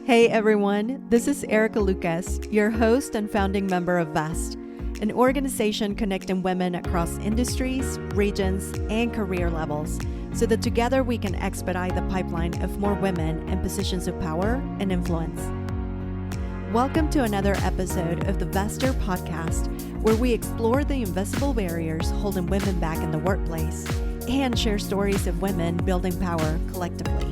Hey everyone, this is Erica Lucas, your host and founding member of VEST, an organization connecting women across industries, regions, and career levels so that together we can expedite the pipeline of more women in positions of power and influence. Welcome to another episode of the Vester podcast, where we explore the invisible barriers holding women back in the workplace and share stories of women building power collectively.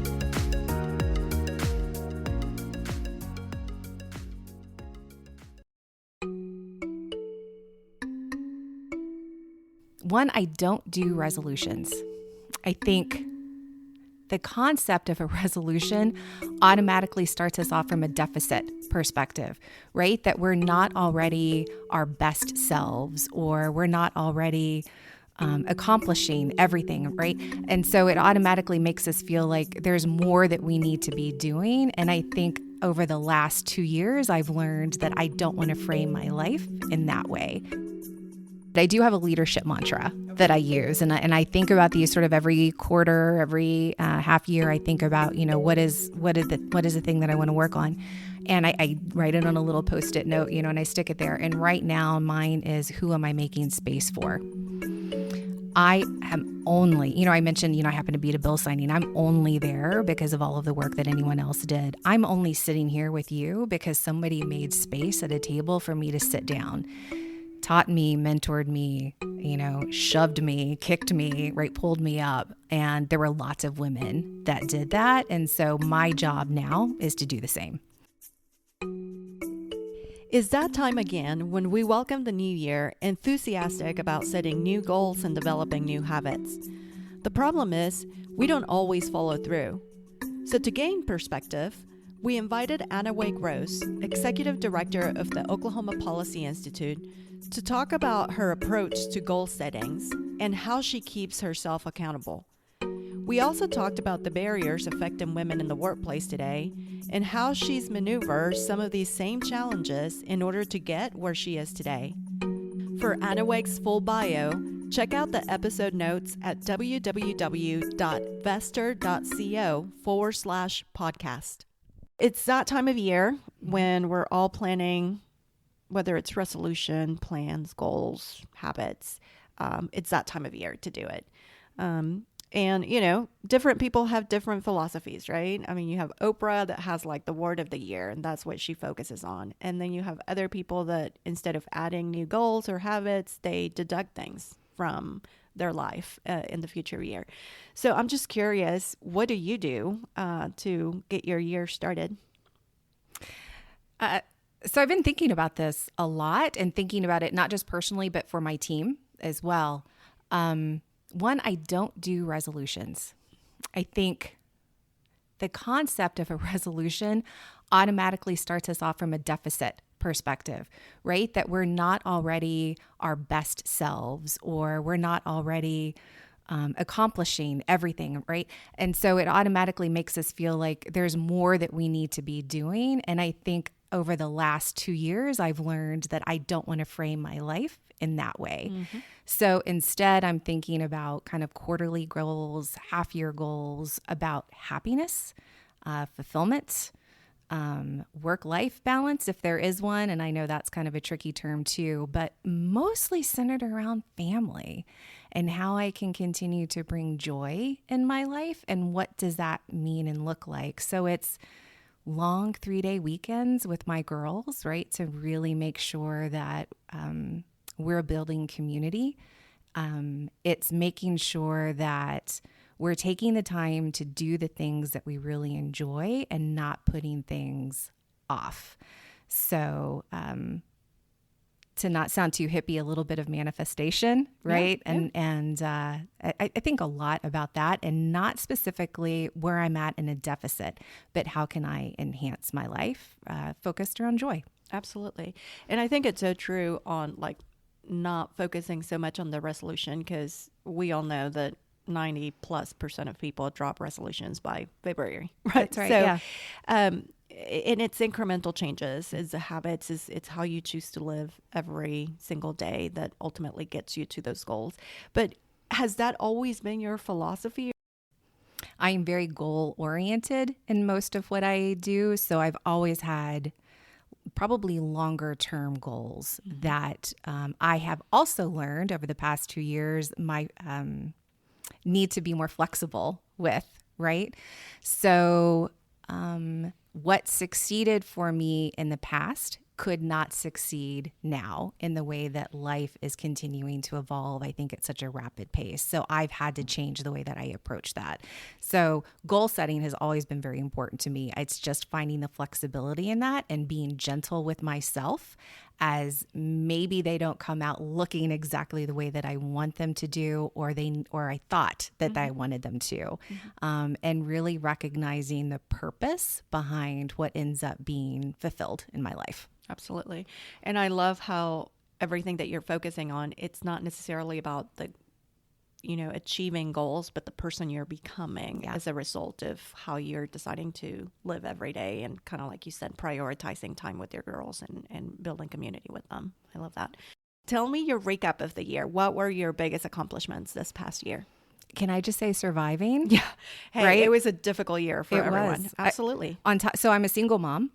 One, I don't do resolutions. I think the concept of a resolution automatically starts us off from a deficit perspective, right? That we're not already our best selves, or we're not already accomplishing everything, right? And so it automatically makes us feel like there's more that we need to be doing. And I think over the last 2 years, I've learned that I don't want to frame my life in that way. I do have a leadership mantra that I use, and I think about these sort of every quarter, every half year. I think about, what is the thing that I want to work on, and I write it on a little Post-it note, and I stick it there. And right now, mine is, who am I making space for? I am only, I mentioned, I happen to be at a bill signing. I'm only there because of all of the work that anyone else did. I'm only sitting here with you because somebody made space at a table for me to sit down. Taught me, mentored me, shoved me, kicked me, right, pulled me up. And there were lots of women that did that. And so my job now is to do the same. It's that time again when we welcome the new year, enthusiastic about setting new goals and developing new habits. The problem is, we don't always follow through. So to gain perspective, we invited Anna Wake Rose, Executive Director of the Oklahoma Policy Institute, to talk about her approach to goal settings and how she keeps herself accountable. We also talked about the barriers affecting women in the workplace today and how she's maneuvered some of these same challenges in order to get where she is today. For Anna Wake's full bio, check out the episode notes at www.vester.co/podcast. It's that time of year when we're all planning, whether it's resolution, plans, goals, habits. It's that time of year to do it. And, different people have different philosophies, right? I mean, you have Oprah that has like the word of the year, and that's what she focuses on. And then you have other people that instead of adding new goals or habits, they deduct things from their life in the future year. So I'm just curious, what do you do to get your year started? So I've been thinking about this a lot, and thinking about it not just personally, but for my team as well. One, I don't do resolutions. I think the concept of a resolution automatically starts us off from a deficit perspective, right? That we're not already our best selves, or we're not already accomplishing everything, right? And so it automatically makes us feel like there's more that we need to be doing. And I think over the last 2 years, I've learned that I don't want to frame my life in that way. Mm-hmm. So instead, I'm thinking about kind of quarterly goals, half-year goals, about happiness, fulfillment, work-life balance, if there is one. And I know that's kind of a tricky term too, but mostly centered around family and how I can continue to bring joy in my life, and what does that mean and look like. So it's long 3-day weekends with my girls, right? To really make sure that we're building community. It's making sure that we're taking the time to do the things that we really enjoy and not putting things off. So to not sound too hippie, a little bit of manifestation, right? Yeah. And I think a lot about that, and not specifically where I'm at in a deficit, but how can I enhance my life focused around joy. Absolutely. And I think it's so true on like not focusing so much on the resolution, because we all know that 90+% of people drop resolutions by February, right? That's right. So, yeah. And it's incremental changes. It's the habits. It's how you choose to live every single day that ultimately gets you to those goals. But has that always been your philosophy? I am very goal oriented in most of what I do. So I've always had probably longer term goals that I have also learned over the past 2 years, my need to be more flexible with, right? So what succeeded for me in the past could not succeed now in the way that life is continuing to evolve, I think, at such a rapid pace. So I've had to change the way that I approach that. So goal setting has always been very important to me. It's just finding the flexibility in that and being gentle with myself, as maybe they don't come out looking exactly the way that I want them to do, or I thought that I wanted them to, and really recognizing the purpose behind what ends up being fulfilled in my life. Absolutely. And I love how everything that you're focusing on, it's not necessarily about the, achieving goals, but the person you're becoming as a result of how you're deciding to live every day, and kind of like you said, prioritizing time with your girls and building community with them. I love that. Tell me your recap of the year. What were your biggest accomplishments this past year? Can I just say surviving? Yeah. Hey, right? It was a difficult year for everyone. Was. Absolutely. So I'm a single mom,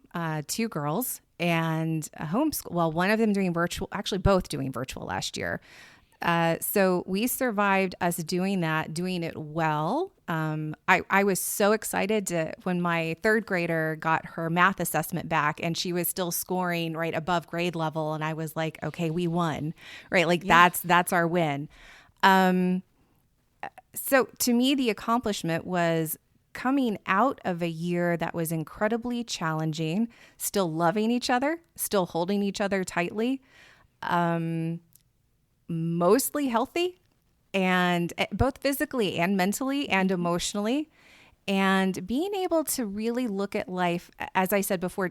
2 girls, and a homeschool. Well, one of them doing virtual, actually both doing virtual last year. So we survived us doing it well. I was so excited when my 3rd grader got her math assessment back and she was still scoring right above grade level. And I was like, okay, we won, right? Like that's our win. So to me, the accomplishment was coming out of a year that was incredibly challenging, still loving each other, still holding each other tightly, mostly healthy, and both physically and mentally and emotionally, and being able to really look at life, as I said before,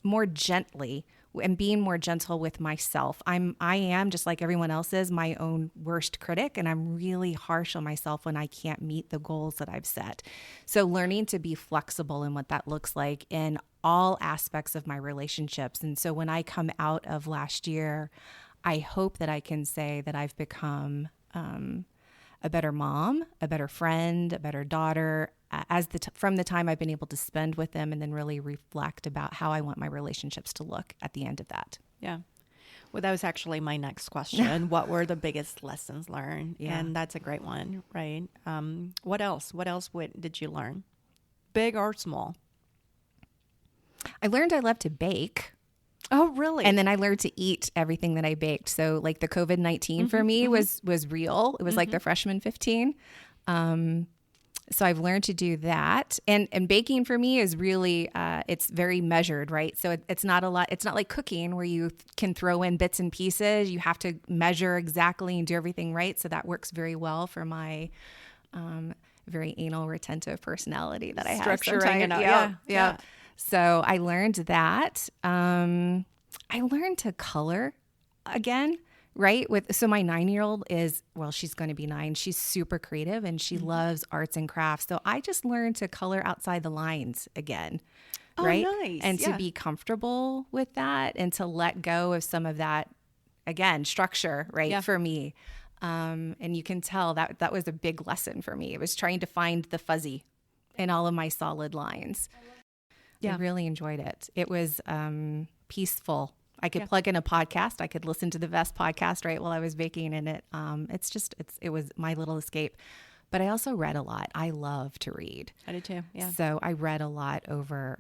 more gently, and being more gentle with myself. I am, just like everyone else is, my own worst critic, and I'm really harsh on myself when I can't meet the goals that I've set. So learning to be flexible in what that looks like in all aspects of my relationships. And so when I come out of last year, I hope that I can say that I've become a better mom, a better friend, a better daughter, from the time I've been able to spend with them, and then really reflect about how I want my relationships to look at the end of that. Yeah. Well, that was actually my next question. What were the biggest lessons learned? Yeah. And that's a great one, right? What else? What else did you learn? Big or small? I learned I love to bake. Oh, really? And then I learned to eat everything that I baked. So like the COVID-19 for me was real. It was like the freshman 15. So I've learned to do that. And baking for me is really, it's very measured, right? So it's not a lot. It's not like cooking where you can throw in bits and pieces. You have to measure exactly and do everything right. So that works very well for my very anal retentive personality that I have. Structuring. Yeah. So I learned that. I learned to color again, right? So my 9-year-old she's going to be 9. She's super creative and she loves arts and crafts. So I just learned to color outside the lines again, right? Nice. And to be comfortable with that and to let go of some of that, again, structure, right? Yeah. For me. And you can tell that was a big lesson for me. It was trying to find the fuzzy in all of my solid lines. Yeah. I really enjoyed it. It was peaceful. I could plug in a podcast. I could listen to the Vest podcast right while I was baking, and it was my little escape. But I also read a lot. I love to read. I did too. Yeah. So I read a lot over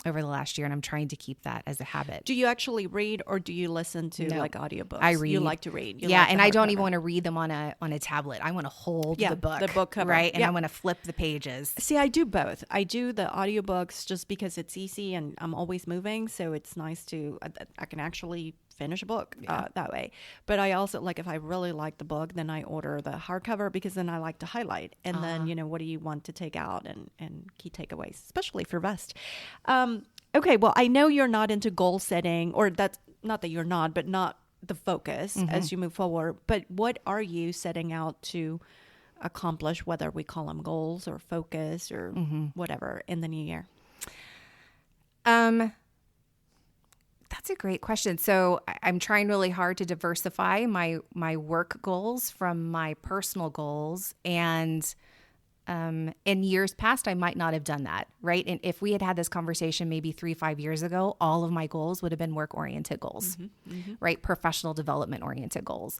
the last year, and I'm trying to keep that as a habit. Do you actually read, or do you listen to like audiobooks? I read. You like to read. And I don't even want to read them on a tablet. I want to hold the book cover, right? And I want to flip the pages. See, I do both. I do the audiobooks just because it's easy and I'm always moving, so it's nice to I can actually finish a book that way. But I also, like, if I really like the book, then I order the hardcover, because then I like to highlight, and then what do you want to take out and key takeaways, especially for Vest. Okay, well, I know you're not into goal setting, or that's not that you're not, but not the focus as you move forward. But what are you setting out to accomplish, whether we call them goals or focus or whatever, in the new year? That's a great question. So I'm trying really hard to diversify my work goals from my personal goals, and in years past, I might not have done that, right? And if we had had this conversation maybe 3-5 years ago, all of my goals would have been work-oriented goals, right? Professional development-oriented goals.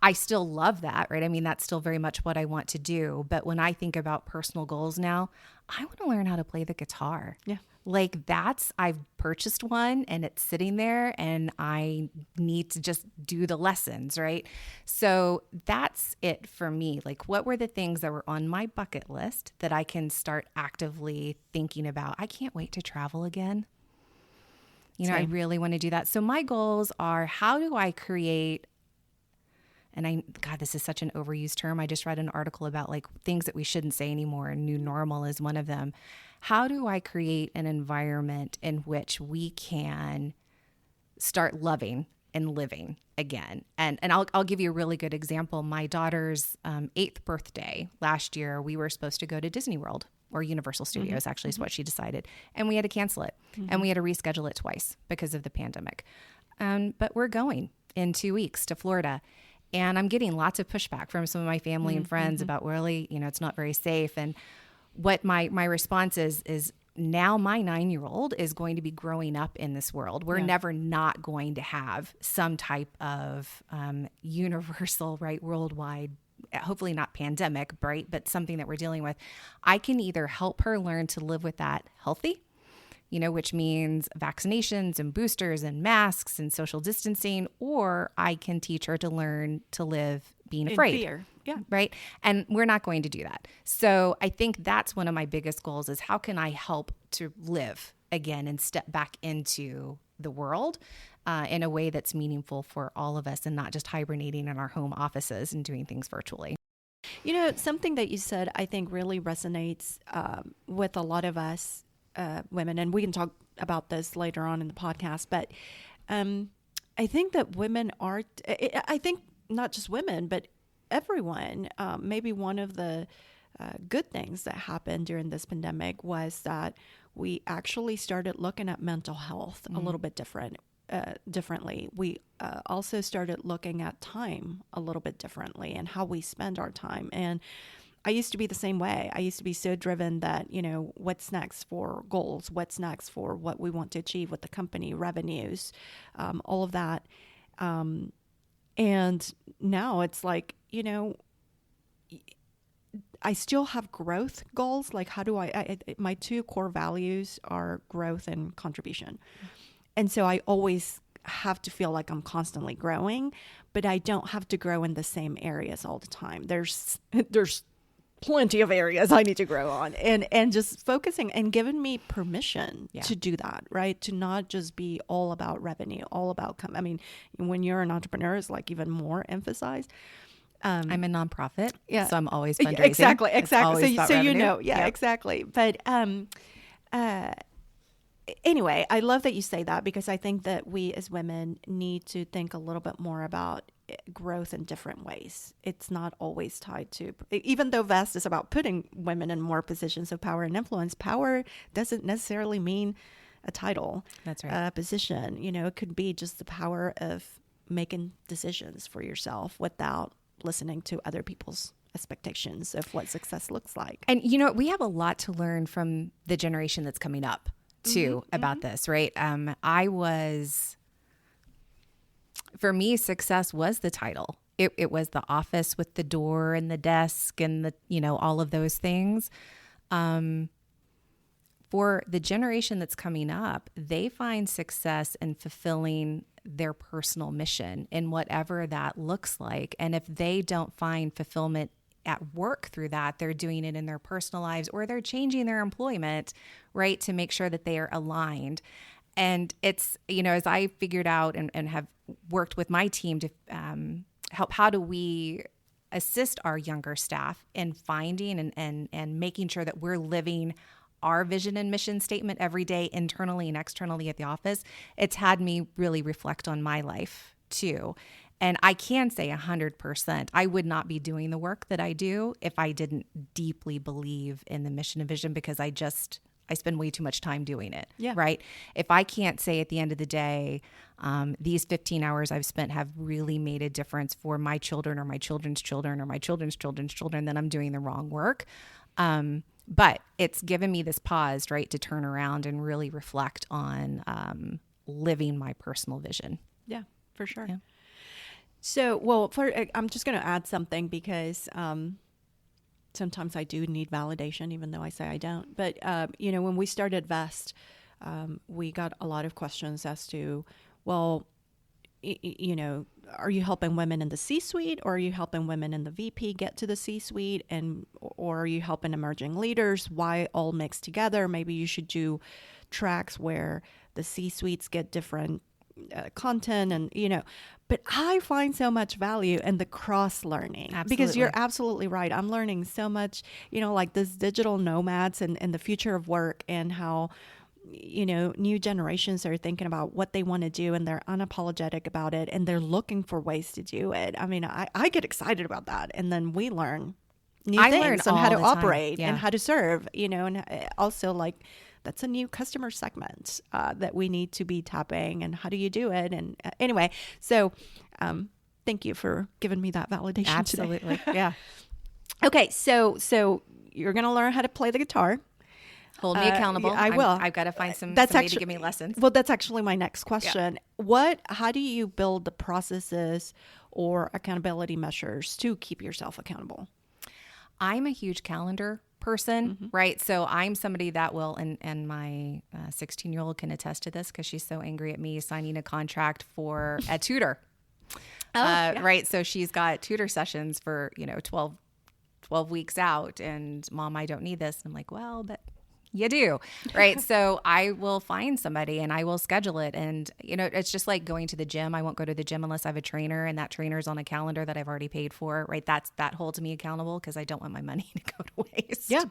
I still love that, right? I mean, that's still very much what I want to do. But when I think about personal goals now, I want to learn how to play the guitar. Yeah. Like I've purchased one and it's sitting there and I need to just do the lessons, right? So that's it for me. Like, what were the things that were on my bucket list that I can start actively thinking about? I can't wait to travel again. I really want to do that. So my goals are, how do I create, and God, this is such an overused term. I just read an article about like things that we shouldn't say anymore, and new normal is one of them. How do I create an environment in which we can start loving and living again? And I'll give you a really good example. My daughter's 8th birthday last year, we were supposed to go to Disney World, or Universal Studios, actually is what she decided. And we had to cancel it. And we had to reschedule it twice because of the pandemic. But we're going in 2 weeks to Florida. And I'm getting lots of pushback from some of my family and friends about, really, it's not very safe. And what my response is now my 9-year-old is going to be growing up in this world. We're never not going to have some type of universal, right, worldwide, hopefully not pandemic, right, but something that we're dealing with. I can either help her learn to live with that healthy, which means vaccinations and boosters and masks and social distancing, or I can teach her to learn to live being afraid. In fear. Yeah. Right. And we're not going to do that. So I think that's one of my biggest goals, is how can I help to live again and step back into the world in a way that's meaningful for all of us, and not just hibernating in our home offices and doing things virtually. Something that you said, I think really resonates with a lot of us women, and we can talk about this later on in the podcast, but I think that women are, I think not just women, but everyone, maybe one of the good things that happened during this pandemic was that we actually started looking at mental health a little bit differently. We also started looking at time a little bit differently, and how we spend our time. And I used to be the same way. I used to be so driven that, what's next for goals, what's next for what we want to achieve with the company, revenues, all of that. And now it's like, I still have growth goals. Like, how do my 2 core values are growth and contribution. And so I always have to feel like I'm constantly growing, but I don't have to grow in the same areas all the time. There's plenty of areas I need to grow on, and just focusing and giving me permission to do that, right? To not just be all about revenue, all about when you're an entrepreneur, it's like even more emphasized. I'm a nonprofit, so I'm always fundraising. Exactly. So revenue. Exactly. But anyway, I love that you say that, because I think that we as women need to think a little bit more about growth in different ways. It's not always tied to, even though VEST is about putting women in more positions of power and influence, power doesn't necessarily mean a title. That's right. A position. It could be just the power of making decisions for yourself without listening to other people's expectations of what success looks like. And we have a lot to learn from the generation that's coming up too about this, right? For me, success was the title. It was the office with the door and the desk and the, all of those things. For the generation that's coming up, they find success in fulfilling their personal mission in whatever that looks like. And if they don't find fulfillment at work through that, they're doing it in their personal lives, or they're changing their employment, right, to make sure that they are aligned. And it's, as I figured out and have worked with my team to help, how do we assist our younger staff in finding and making sure that we're living our vision and mission statement every day, internally and externally at the office, it's had me really reflect on my life too. And I can say 100%, I would not be doing the work that I do if I didn't deeply believe in the mission and vision, because I spend way too much time doing it, right? If I can't say at the end of the day, these 15 hours I've spent have really made a difference for my children or my children's children or my children's children's children, then I'm doing the wrong work. But it's given me this pause, right, to turn around and really reflect on living my personal vision. Yeah, for sure. Yeah. So, well, I'm just going to add something because sometimes I do need validation, even though I say I don't. But, when we started Vest, we got a lot of questions as to, well, are you helping women in the C-suite, or are you helping women in the VP get to the C-suite, or are you helping emerging leaders? Why all mixed together? Maybe you should do tracks where the C-suites get different content, and but I find so much value in the cross learning, because you're absolutely right. I'm learning so much, like this digital nomads and the future of work, and how new generations are thinking about what they want to do, and they're unapologetic about it, and they're looking for ways to do it. I mean, I get excited about that. And then we learn new things on how to operate and how to serve, and also like that's a new customer segment that we need to be tapping, and how do you do it? And anyway, so thank you for giving me that validation. Absolutely. Today. Yeah. Okay. So you're going to learn how to play the guitar. Hold me accountable. I will. I've got to find somebody to give me lessons. Well, that's actually my next question. Yeah. How do you build the processes or accountability measures to keep yourself accountable? I'm a huge calendar person, right? So I'm somebody that will, and my 16-year-old can attest to this because she's so angry at me signing a contract for a tutor. Right. So she's got tutor sessions for, 12 weeks out, and Mom, I don't need this. And I'm like, well, but you do, right? So I will find somebody and I will schedule it. And, it's just like going to the gym. I won't go to the gym unless I have a trainer, and that trainer's on a calendar that I've already paid for, right? That holds me accountable because I don't want my money to go to waste. Yeah.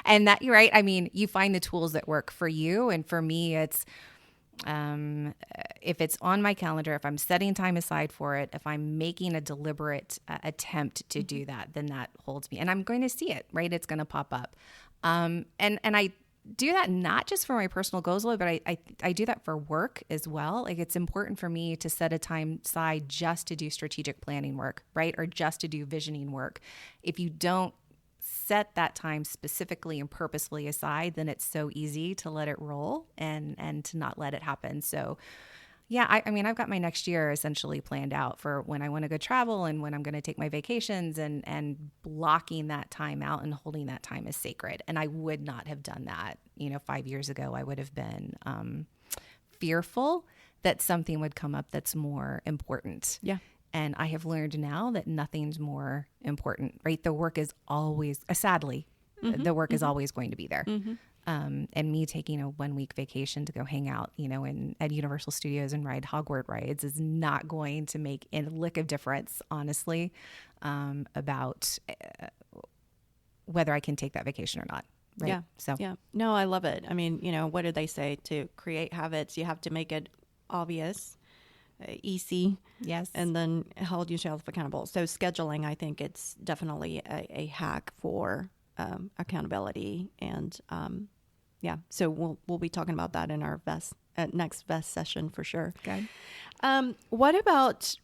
And that, you're right. I mean, you find the tools that work for you. And for me, it's, if it's on my calendar, if I'm setting time aside for it, if I'm making a deliberate attempt to do that, then that holds me, and I'm going to see it, right? It's going to pop up. And I do that not just for my personal goals, but I do that for work as well. Like, it's important for me to set a time aside just to do strategic planning work, right? Or just to do visioning work. If you don't set that time specifically and purposefully aside, then it's so easy to let it roll and to not let it happen. So yeah, I mean, I've got my next year essentially planned out for when I want to go travel and when I'm going to take my vacations, and blocking that time out and holding that time as sacred. And I would not have done that, 5 years ago. I would have been fearful that something would come up that's more important. Yeah. And I have learned now that nothing's more important, right? The work is always, sadly, the work is always going to be there. And me taking a 1 week vacation to go hang out, at Universal Studios and ride Hogwarts rides is not going to make a lick of difference, honestly, about whether I can take that vacation or not. Right? Yeah. So yeah. No, I love it. I mean, what do they say? To create habits, you have to make it obvious, easy. Yes. And then hold yourself accountable. So scheduling, I think it's definitely a hack for accountability. And yeah, so we'll be talking about that in our next Vest session for sure. Okay. What about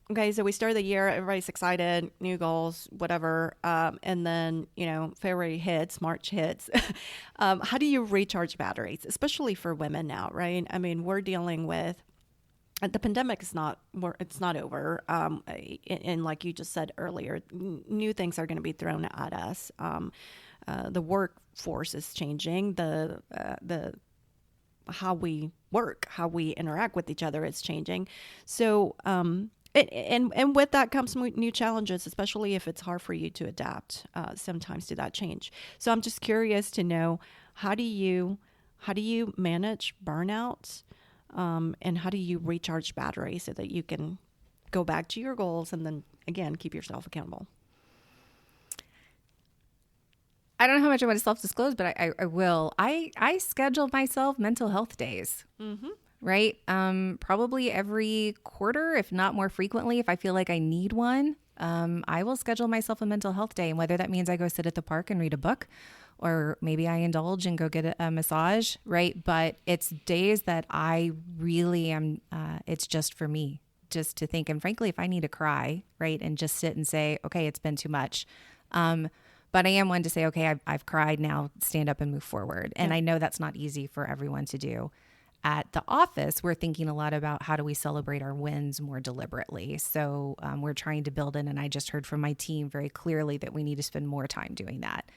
okay, so we started the year, everybody's excited, new goals, whatever, and then February hits, March hits. How do you recharge batteries, especially for women now, right? I mean, we're dealing with the pandemic it's not over. And like you just said earlier, new things are going to be thrown at us. The workforce is changing. The how we work, how we interact with each other is changing. So, and with that comes new challenges, especially if it's hard for you to adapt sometimes to that change. So I'm just curious to know, how do you manage burnout? And how do you recharge batteries so that you can go back to your goals and then, again, keep yourself accountable? I don't know how much I want to self-disclose, but I will. I schedule myself mental health days, right? Probably every quarter, if not more frequently, if I feel like I need one. I will schedule myself a mental health day, and whether that means I go sit at the park and read a book, or maybe I indulge and go get a massage, right? But it's days that I really am, it's just for me, just to think. And frankly, if I need to cry, right, and just sit and say, okay, it's been too much. But I am one to say, okay, I've cried, now stand up and move forward. And I know that's not easy for everyone to do. At the office, we're thinking a lot about how do we celebrate our wins more deliberately. So we're trying to build in, and I just heard from my team very clearly that we need to spend more time doing that.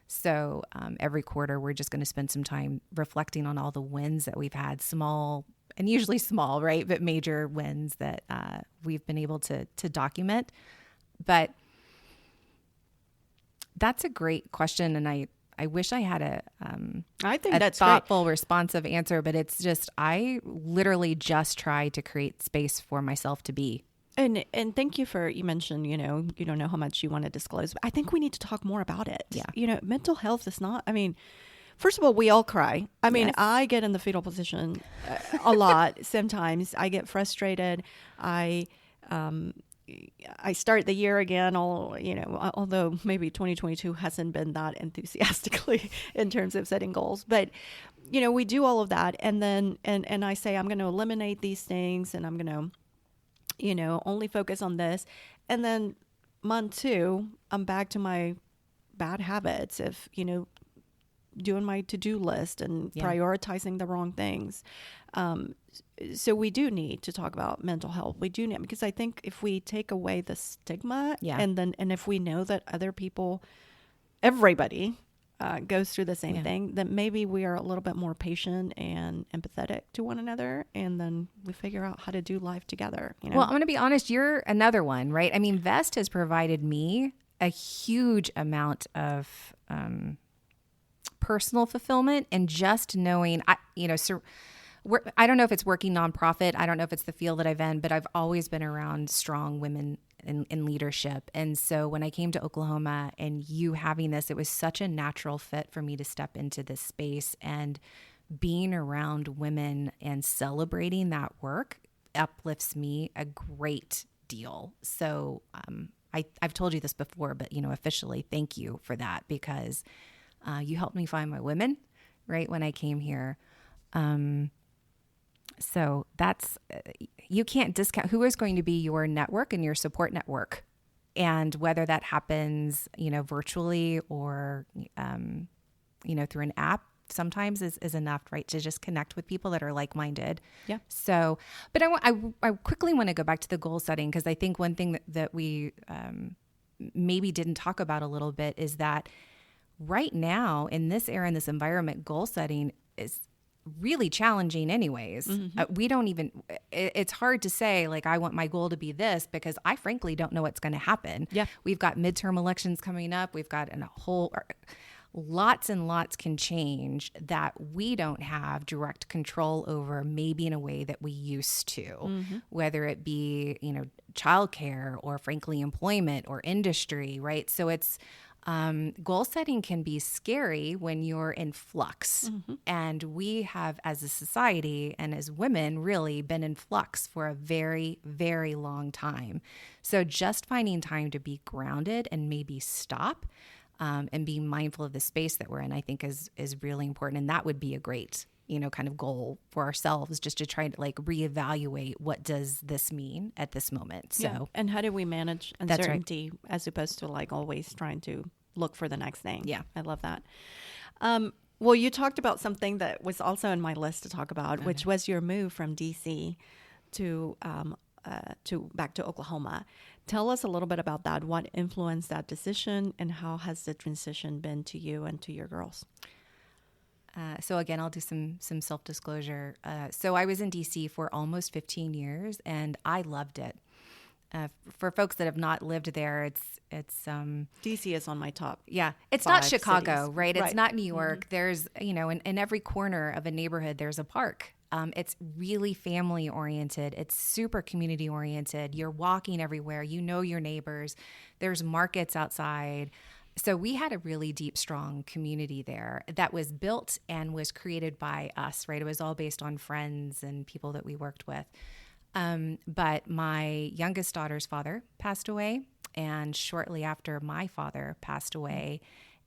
So every quarter, we're just going to spend some time reflecting on all the wins that we've had, small and usually small, right? But major wins that we've been able to document. But that's a great question. And I wish I had I think that's thoughtful, responsive answer, but it's just, I literally just try to create space for myself to be. And thank you for, you mentioned, you don't know how much you want to disclose, but I think we need to talk more about it. Yeah. Mental health is not, first of all, we all cry. Yes. I get in the fetal position a lot. Sometimes I get frustrated. I start the year again, although maybe 2022 hasn't been that enthusiastically in terms of setting goals. But, we do all of that. And then, and I say, I'm going to eliminate these things and I'm going to, only focus on this. And then month 2, I'm back to my bad habits of, doing my to-do list and prioritizing the wrong things. So we do need to talk about mental health. We do need, because I think if we take away the stigma and if we know that other people, everybody goes through the same thing, then maybe we are a little bit more patient and empathetic to one another. And then we figure out how to do life together. Well, I'm going to be honest, you're another one, right? Vest has provided me a huge amount of, personal fulfillment, and just knowing, I don't know if it's working nonprofit. I don't know if it's the field that I've in, but I've always been around strong women in leadership. And so when I came to Oklahoma and you having this, it was such a natural fit for me to step into this space, and being around women and celebrating that work uplifts me a great deal. So I've told you this before, but officially, thank you for that, because you helped me find my women right when I came here. So that's, you can't discount who is going to be your network and your support network. And whether that happens, virtually or, through an app, sometimes is enough, right? To just connect with people that are like-minded. Yeah. So, but I quickly want to go back to the goal setting, because I think one thing that we maybe didn't talk about a little bit is that right now in this era, in this environment, goal setting is really challenging anyways. Mm-hmm. We don't even, it's hard to say, like, I want my goal to be this, because I frankly don't know what's going to happen. Yeah. We've got midterm elections coming up. We've got lots and lots can change that we don't have direct control over, maybe in a way that we used to, whether it be, childcare or frankly employment or industry, right? So it's, goal setting can be scary when you're in flux. And we have, as a society and as women, really been in flux for a very, very long time. So just finding time to be grounded and maybe stop and be mindful of the space that we're in, I think is really important. And that would be a great, kind of goal for ourselves, just to try to reevaluate, what does this mean at this moment? So, and how do we manage uncertainty as opposed to always trying to look for the next thing? Yeah. I love that. Well, you talked about something that was also in my list to talk about, which was your move from DC to back to Oklahoma. Tell us a little bit about that. What influenced that decision, and how has the transition been to you and to your girls? So again, I'll do some self-disclosure. So I was in DC for almost 15 years, and I loved it. For folks that have not lived there, it's DC is on my top. Yeah, it's not Chicago, cities. right? It's not New York. There's, in every corner of a neighborhood, there's a park. It's really family oriented. It's super community oriented. You're walking everywhere. Your neighbors. There's markets outside. So we had a really deep, strong community there that was built and was created by us, right? It was all based on friends and people that we worked with. But my youngest daughter's father passed away, and shortly after my father passed away,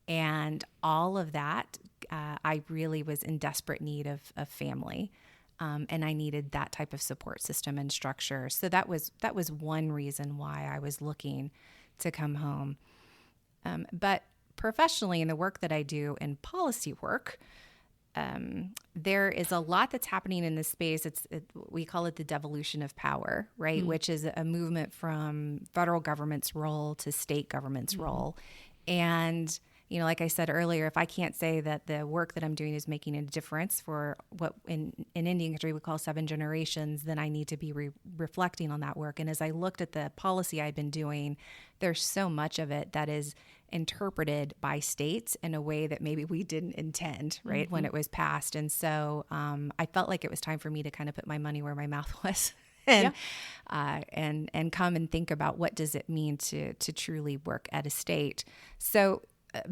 and all of that, I really was in desperate need of family. And I needed that type of support system and structure. So that was one reason why I was looking to come home. But professionally in the work that I do in policy work, there is a lot that's happening in this space. We call it the devolution of power, right? Which is a movement from federal government's role to state government's role. And, like I said earlier, if I can't say that the work that I'm doing is making a difference for what in Indian country we call 7 generations, then I need to be reflecting on that work. And as I looked at the policy I've been doing, there's so much of it that is interpreted by states in a way that maybe we didn't intend, right, when it was passed. And so I felt like it was time for me to kind of put my money where my mouth was. And come and think about what does it mean to truly work at a state. So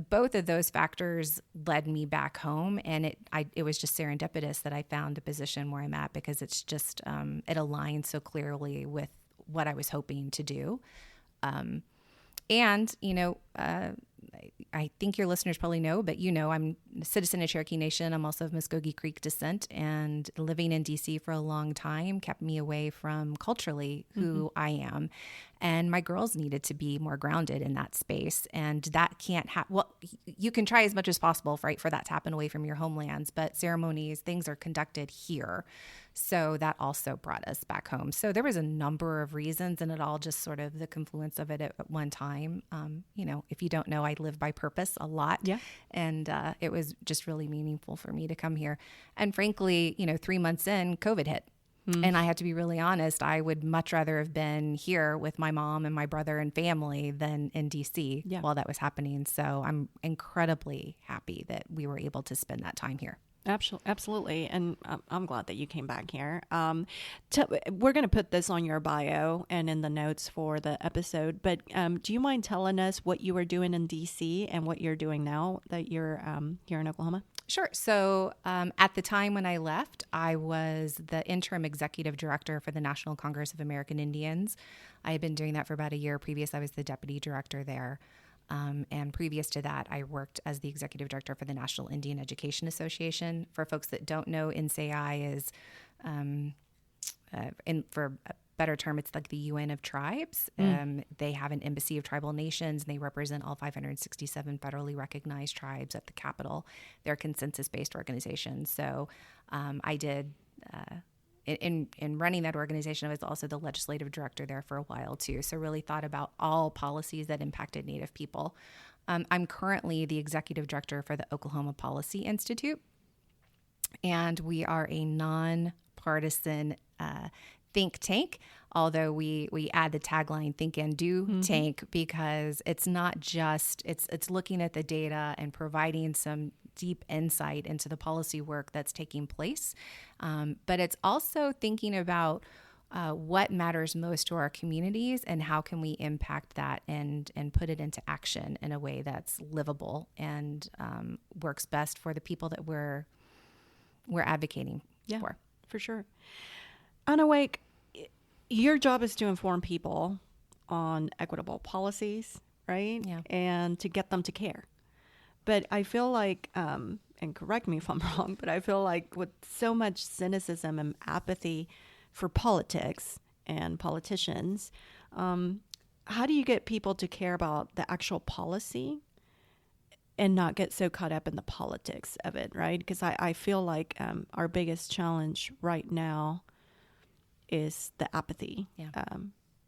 both of those factors led me back home, and it was just serendipitous that I found a position where I'm at, because it's just it aligns so clearly with what I was hoping to do. And, I think your listeners probably know, but I'm a citizen of Cherokee Nation. I'm also of Muskogee Creek descent, and living in DC for a long time kept me away from culturally who I am. And my girls needed to be more grounded in that space. And that can't happen. Well, you can try as much as possible, right, for that to happen away from your homelands, but ceremonies, things are conducted here. So that also brought us back home. So there was a number of reasons, and it all just sort of the confluence of it at one time. If you don't know, I live by purpose a lot. Yeah. And it was just really meaningful for me to come here. And frankly, 3 months in, COVID hit. And I had to be really honest. I would much rather have been here with my mom and my brother and family than in DC while that was happening. So I'm incredibly happy that we were able to spend that time here. Absolutely. And I'm glad that you came back here. We're going to put this on your bio and in the notes for the episode, but do you mind telling us what you were doing in DC and what you're doing now that you're here in Oklahoma? Sure. So at the time when I left, I was the interim executive director for the National Congress of American Indians. I had been doing that for about a year. Previous, I was the deputy director there. And previous to that, I worked as the executive director for the National Indian Education Association. For folks that don't know, NCAI is, for a better term, it's like the UN of tribes. They have an embassy of tribal nations, and they represent all 567 federally recognized tribes at the Capitol. They're a consensus-based organization. So I did... In running that organization, I was also the legislative director there for a while too. So really thought about all policies that impacted Native people. I'm currently the executive director for the Oklahoma Policy Institute, and we are a nonpartisan think tank. Although we add the tagline "Think and Do Tank," because it's not just it's looking at the data and providing some deep insight into the policy work that's taking place, but it's also thinking about what matters most to our communities and how can we impact that and put it into action in a way that's livable and works best for the people that we're advocating for. For sure. Anawake, your job is to inform people on equitable policies, right? Yeah. And to get them to care. But I feel like, and correct me if I'm wrong, but I feel like with so much cynicism and apathy for politics and politicians, how do you get people to care about the actual policy and not get so caught up in the politics of it, right? Because I feel like our biggest challenge right now is the apathy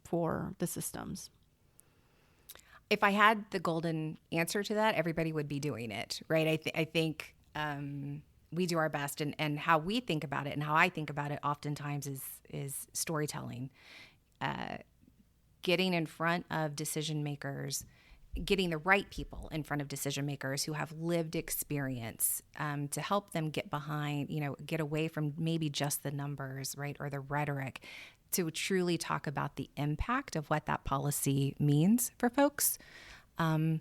for the systems. If I had the golden answer to that, everybody would be doing it, right? I think we do our best, and how we think about it and how I think about it oftentimes is storytelling, getting in front of decision makers, getting the right people in front of decision makers who have lived experience to help them get behind, get away from maybe just the numbers, right, or the rhetoric, to truly talk about the impact of what that policy means for folks. And,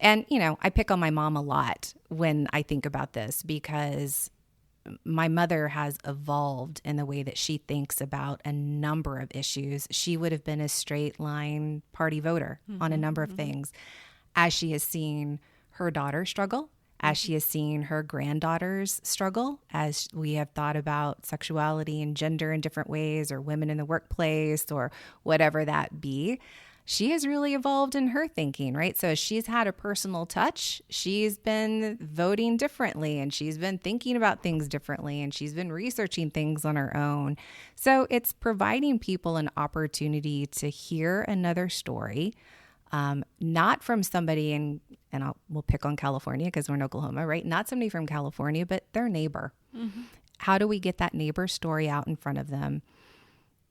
I pick on my mom a lot when I think about this, because my mother has evolved in the way that she thinks about a number of issues. She would have been a straight line party voter on a number of things, as she has seen her daughter struggle, as she has seen her granddaughters struggle, as we have thought about sexuality and gender in different ways, or women in the workplace, or whatever that be. she has really evolved in her thinking, right? So as she's had a personal touch, she's been voting differently, and she's been thinking about things differently, and she's been researching things on her own. So it's providing people an opportunity to hear another story, not from somebody we'll pick on California because we're in Oklahoma, right? Not somebody from California, but their neighbor. Mm-hmm. How do we get that neighbor story out in front of them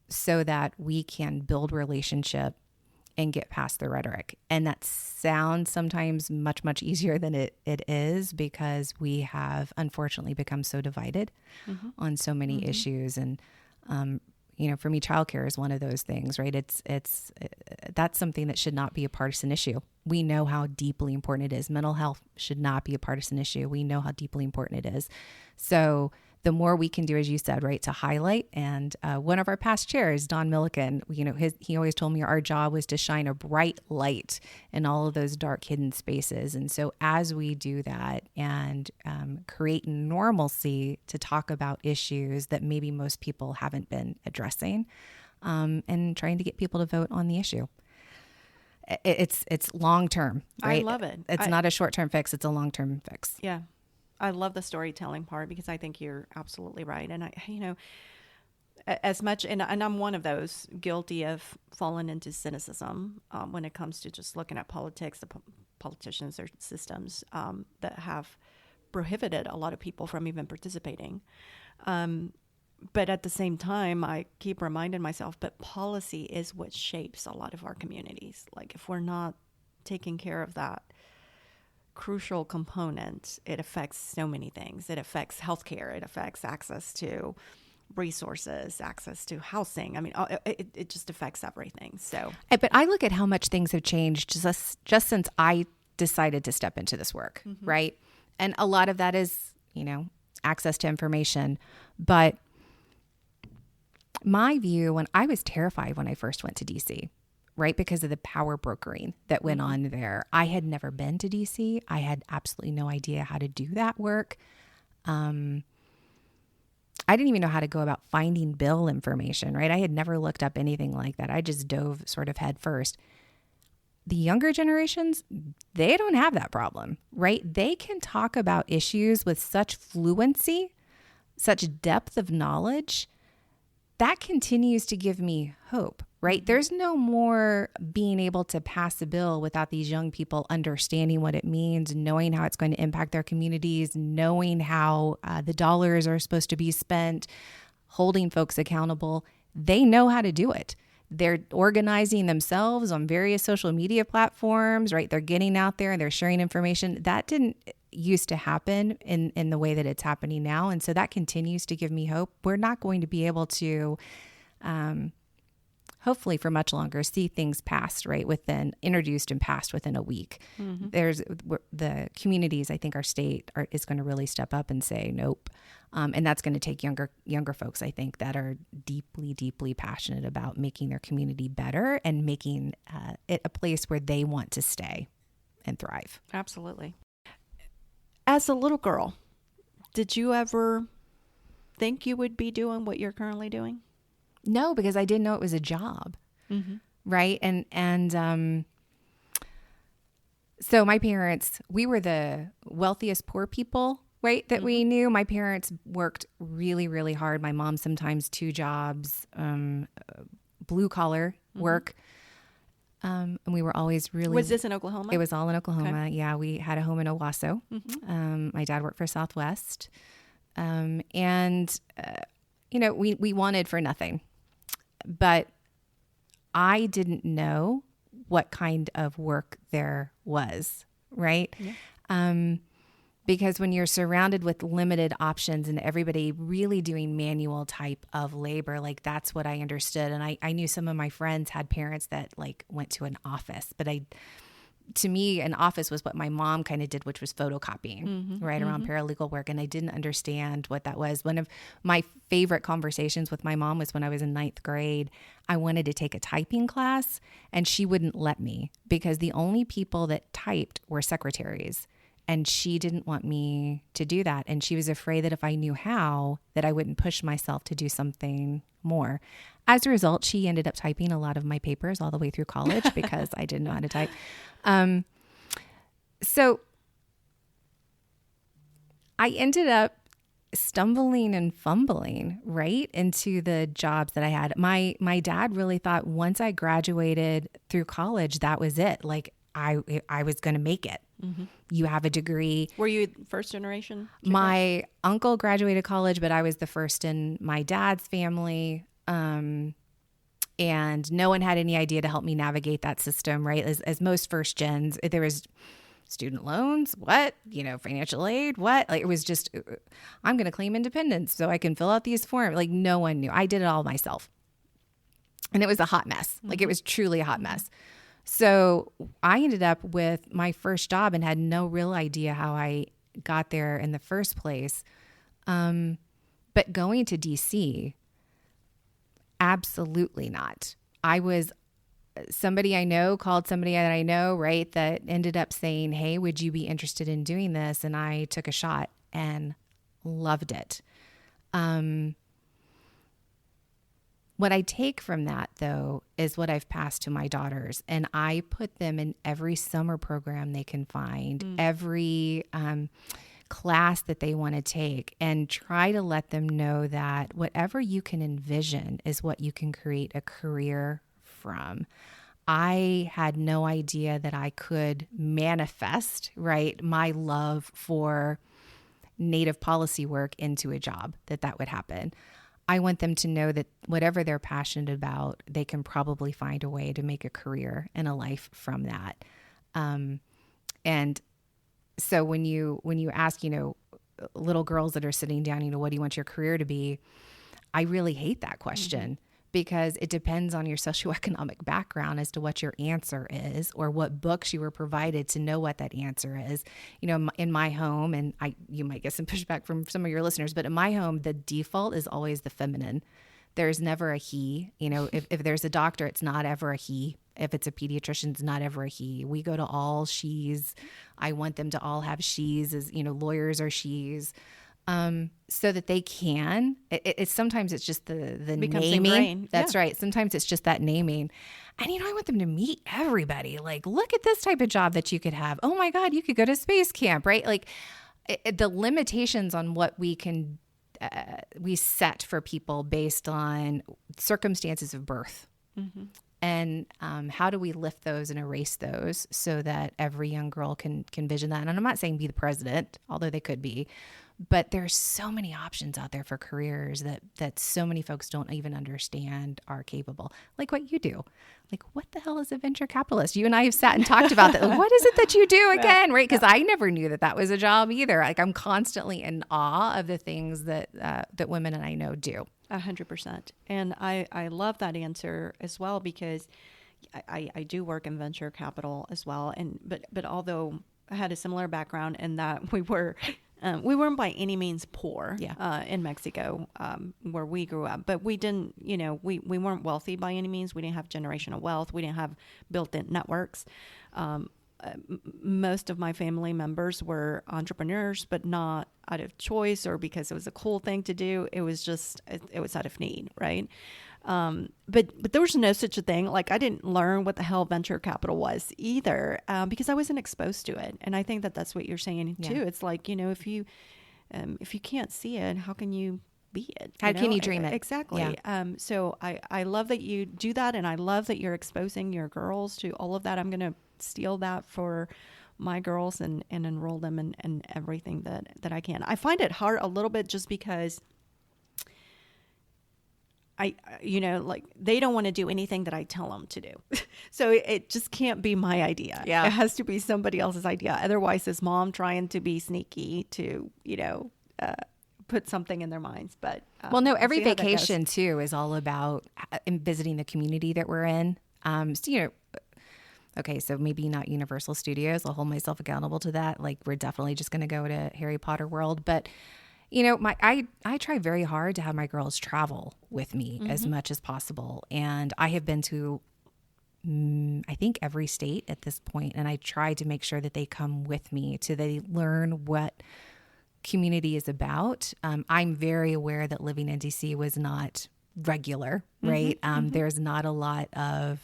so that we can build relationship and get past the rhetoric? And that sounds sometimes much, much easier than it is, because we have unfortunately become so divided on so many issues. And, for me, childcare is one of those things, right? That's something that should not be a partisan issue. We know how deeply important it is. Mental health should not be a partisan issue. We know how deeply important it is. So the more we can do, as you said, right, to highlight. And one of our past chairs, Don Milliken, he always told me our job was to shine a bright light in all of those dark hidden spaces. And so as we do that and create normalcy to talk about issues that maybe most people haven't been addressing, and trying to get people to vote on the issue. It's long term, right? I love it. It's not a short term fix. It's a long term fix. Yeah. I love the storytelling part, because I think you're absolutely right. And as much, and I'm one of those guilty of falling into cynicism when it comes to just looking at politics, the politicians or systems that have prohibited a lot of people from even participating. But at the same time, I keep reminding myself, but policy is what shapes a lot of our communities. Like, if we're not taking care of that crucial component, it affects so many things. It affects healthcare. It affects access to resources, access to housing. I mean, it just affects everything. So, but I look at how much things have changed just since I decided to step into this work, right? And a lot of that is, access to information. But my view, when I was terrified when I first went to DC, right, because of the power brokering that went on there. I had never been to DC. I had absolutely no idea how to do that work. I didn't even know how to go about finding bill information, right? I had never looked up anything like that. I just dove sort of head first. The younger generations, they don't have that problem, right? They can talk about issues with such fluency, such depth of knowledge. That continues to give me hope, right? There's no more being able to pass a bill without these young people understanding what it means, knowing how it's going to impact their communities, knowing how the dollars are supposed to be spent, holding folks accountable. They know how to do it. They're organizing themselves on various social media platforms, right? They're getting out there and they're sharing information. That didn't used to happen in the way that it's happening now. And so that continues to give me hope. We're not going to be able to, hopefully for much longer, see things passed, right, introduced and passed within a week. There's the communities, I think our state is going to really step up and say, nope. And that's going to take younger folks, I think, that are deeply, deeply passionate about making their community better and making it a place where they want to stay and thrive. Absolutely. As a little girl, did you ever think you would be doing what you're currently doing? No, because I didn't know it was a job, right? And so my parents, we were the wealthiest poor people, right, that we knew. My parents worked really, really hard. My mom sometimes 2 jobs, blue collar work. And we were always really... Was this in Oklahoma? It was all in Oklahoma. Okay. Yeah, we had a home in Owasso. My dad worked for Southwest. And we wanted for nothing. But I didn't know what kind of work there was, right? Yeah. Because when you're surrounded with limited options and everybody really doing manual type of labor, like that's what I understood. And I knew some of my friends had parents that like went to an office, but to me, an office was what my mom kind of did, which was photocopying around paralegal work. And I didn't understand what that was. One of my favorite conversations with my mom was when I was in 9th grade. I wanted to take a typing class and she wouldn't let me because the only people that typed were secretaries. And she didn't want me to do that. And she was afraid that if I knew how, that I wouldn't push myself to do something more. As a result, she ended up typing a lot of my papers all the way through college because I didn't know how to type. So I ended up stumbling and fumbling right into the jobs that I had. My dad really thought once I graduated through college, that was it. Like I was going to make it. Mm-hmm. You have a degree. Were you first generation? My uncle graduated college, but I was the first in my dad's family. And no one had any idea to help me navigate that system, right? As most first gens, there was student loans, financial aid, like it was just, I'm going to claim independence so I can fill out these forms. Like no one knew. I did it all myself. And it was a hot mess. Mm-hmm. Like it was truly a hot mess. So I ended up with my first job and had no real idea how I got there in the first place. But going to DC, absolutely not. Somebody I know called somebody that I know, right, that ended up saying, hey, would you be interested in doing this? And I took a shot and loved it. What I take from that, though, is what I've passed to my daughters. And I put them in every summer program they can find, every class that they want to take, and try to let them know that whatever you can envision is what you can create a career from. I had no idea that I could manifest, right, my love for Native policy work into a job, that would happen. I want them to know that whatever they're passionate about, they can probably find a way to make a career and a life from that. And so when you ask, little girls that are sitting down, what do you want your career to be? I really hate that question. Mm-hmm. Because it depends on your socioeconomic background as to what your answer is, or what books you were provided to know what that answer is. In my home, and you might get some pushback from some of your listeners, but in my home, the default is always the feminine. There's never a he. If there's a doctor, it's not ever a he. If it's a pediatrician, it's not ever a he. We go to all she's. I want them to all have she's, as lawyers are she's. So that they can, sometimes it's just the naming. Ingrained. That's right. Sometimes it's just that naming. And, I want them to meet everybody. Like, look at this type of job that you could have. Oh my God, you could go to space camp, right? Like the limitations on what we can, we set for people based on circumstances of birth. Mm-hmm. And how do we lift those and erase those so that every young girl can vision that? And I'm not saying be the president, although they could be. But there's so many options out there for careers that so many folks don't even understand are capable. Like what you do. Like, what the hell is a venture capitalist? You and I have sat and talked about that. What is it that you do again, right? Because I never knew that was a job either. Like, I'm constantly in awe of the things that women and I know do. 100%. And I love that answer as well, because I do work in venture capital as well. But although I had a similar background in that we weren't by any means poor in Mexico where we grew up, but we didn't, we weren't wealthy by any means. We didn't have generational wealth. We didn't have built-in networks. Most of my family members were entrepreneurs, but not out of choice or because it was a cool thing to do. It was just, it was out of need, right? But there was no such a thing. Like, I didn't learn what the hell venture capital was either, because I wasn't exposed to it. And I think that that's what you're saying too. It's like, if you can't see it, how can you be it? How can you dream it? Exactly. Yeah. So I love that you do that. And I love that you're exposing your girls to all of that. I'm going to steal that for my girls and enroll them in everything that I can. I find it hard a little bit just because they don't want to do anything that I tell them to do. So it just can't be my idea. Yeah. It has to be somebody else's idea. Otherwise, it's mom trying to be sneaky to, put something in their minds. But every vacation too is all about visiting the community that we're in. Okay, so maybe not Universal Studios. I'll hold myself accountable to that. Like, we're definitely just going to go to Harry Potter World. But, I try very hard to have my girls travel with me as much as possible. And I have been to I think every state at this point, and I try to make sure that they come with me to they learn what community is about. I'm very aware that living in DC was not regular, right? There's not a lot of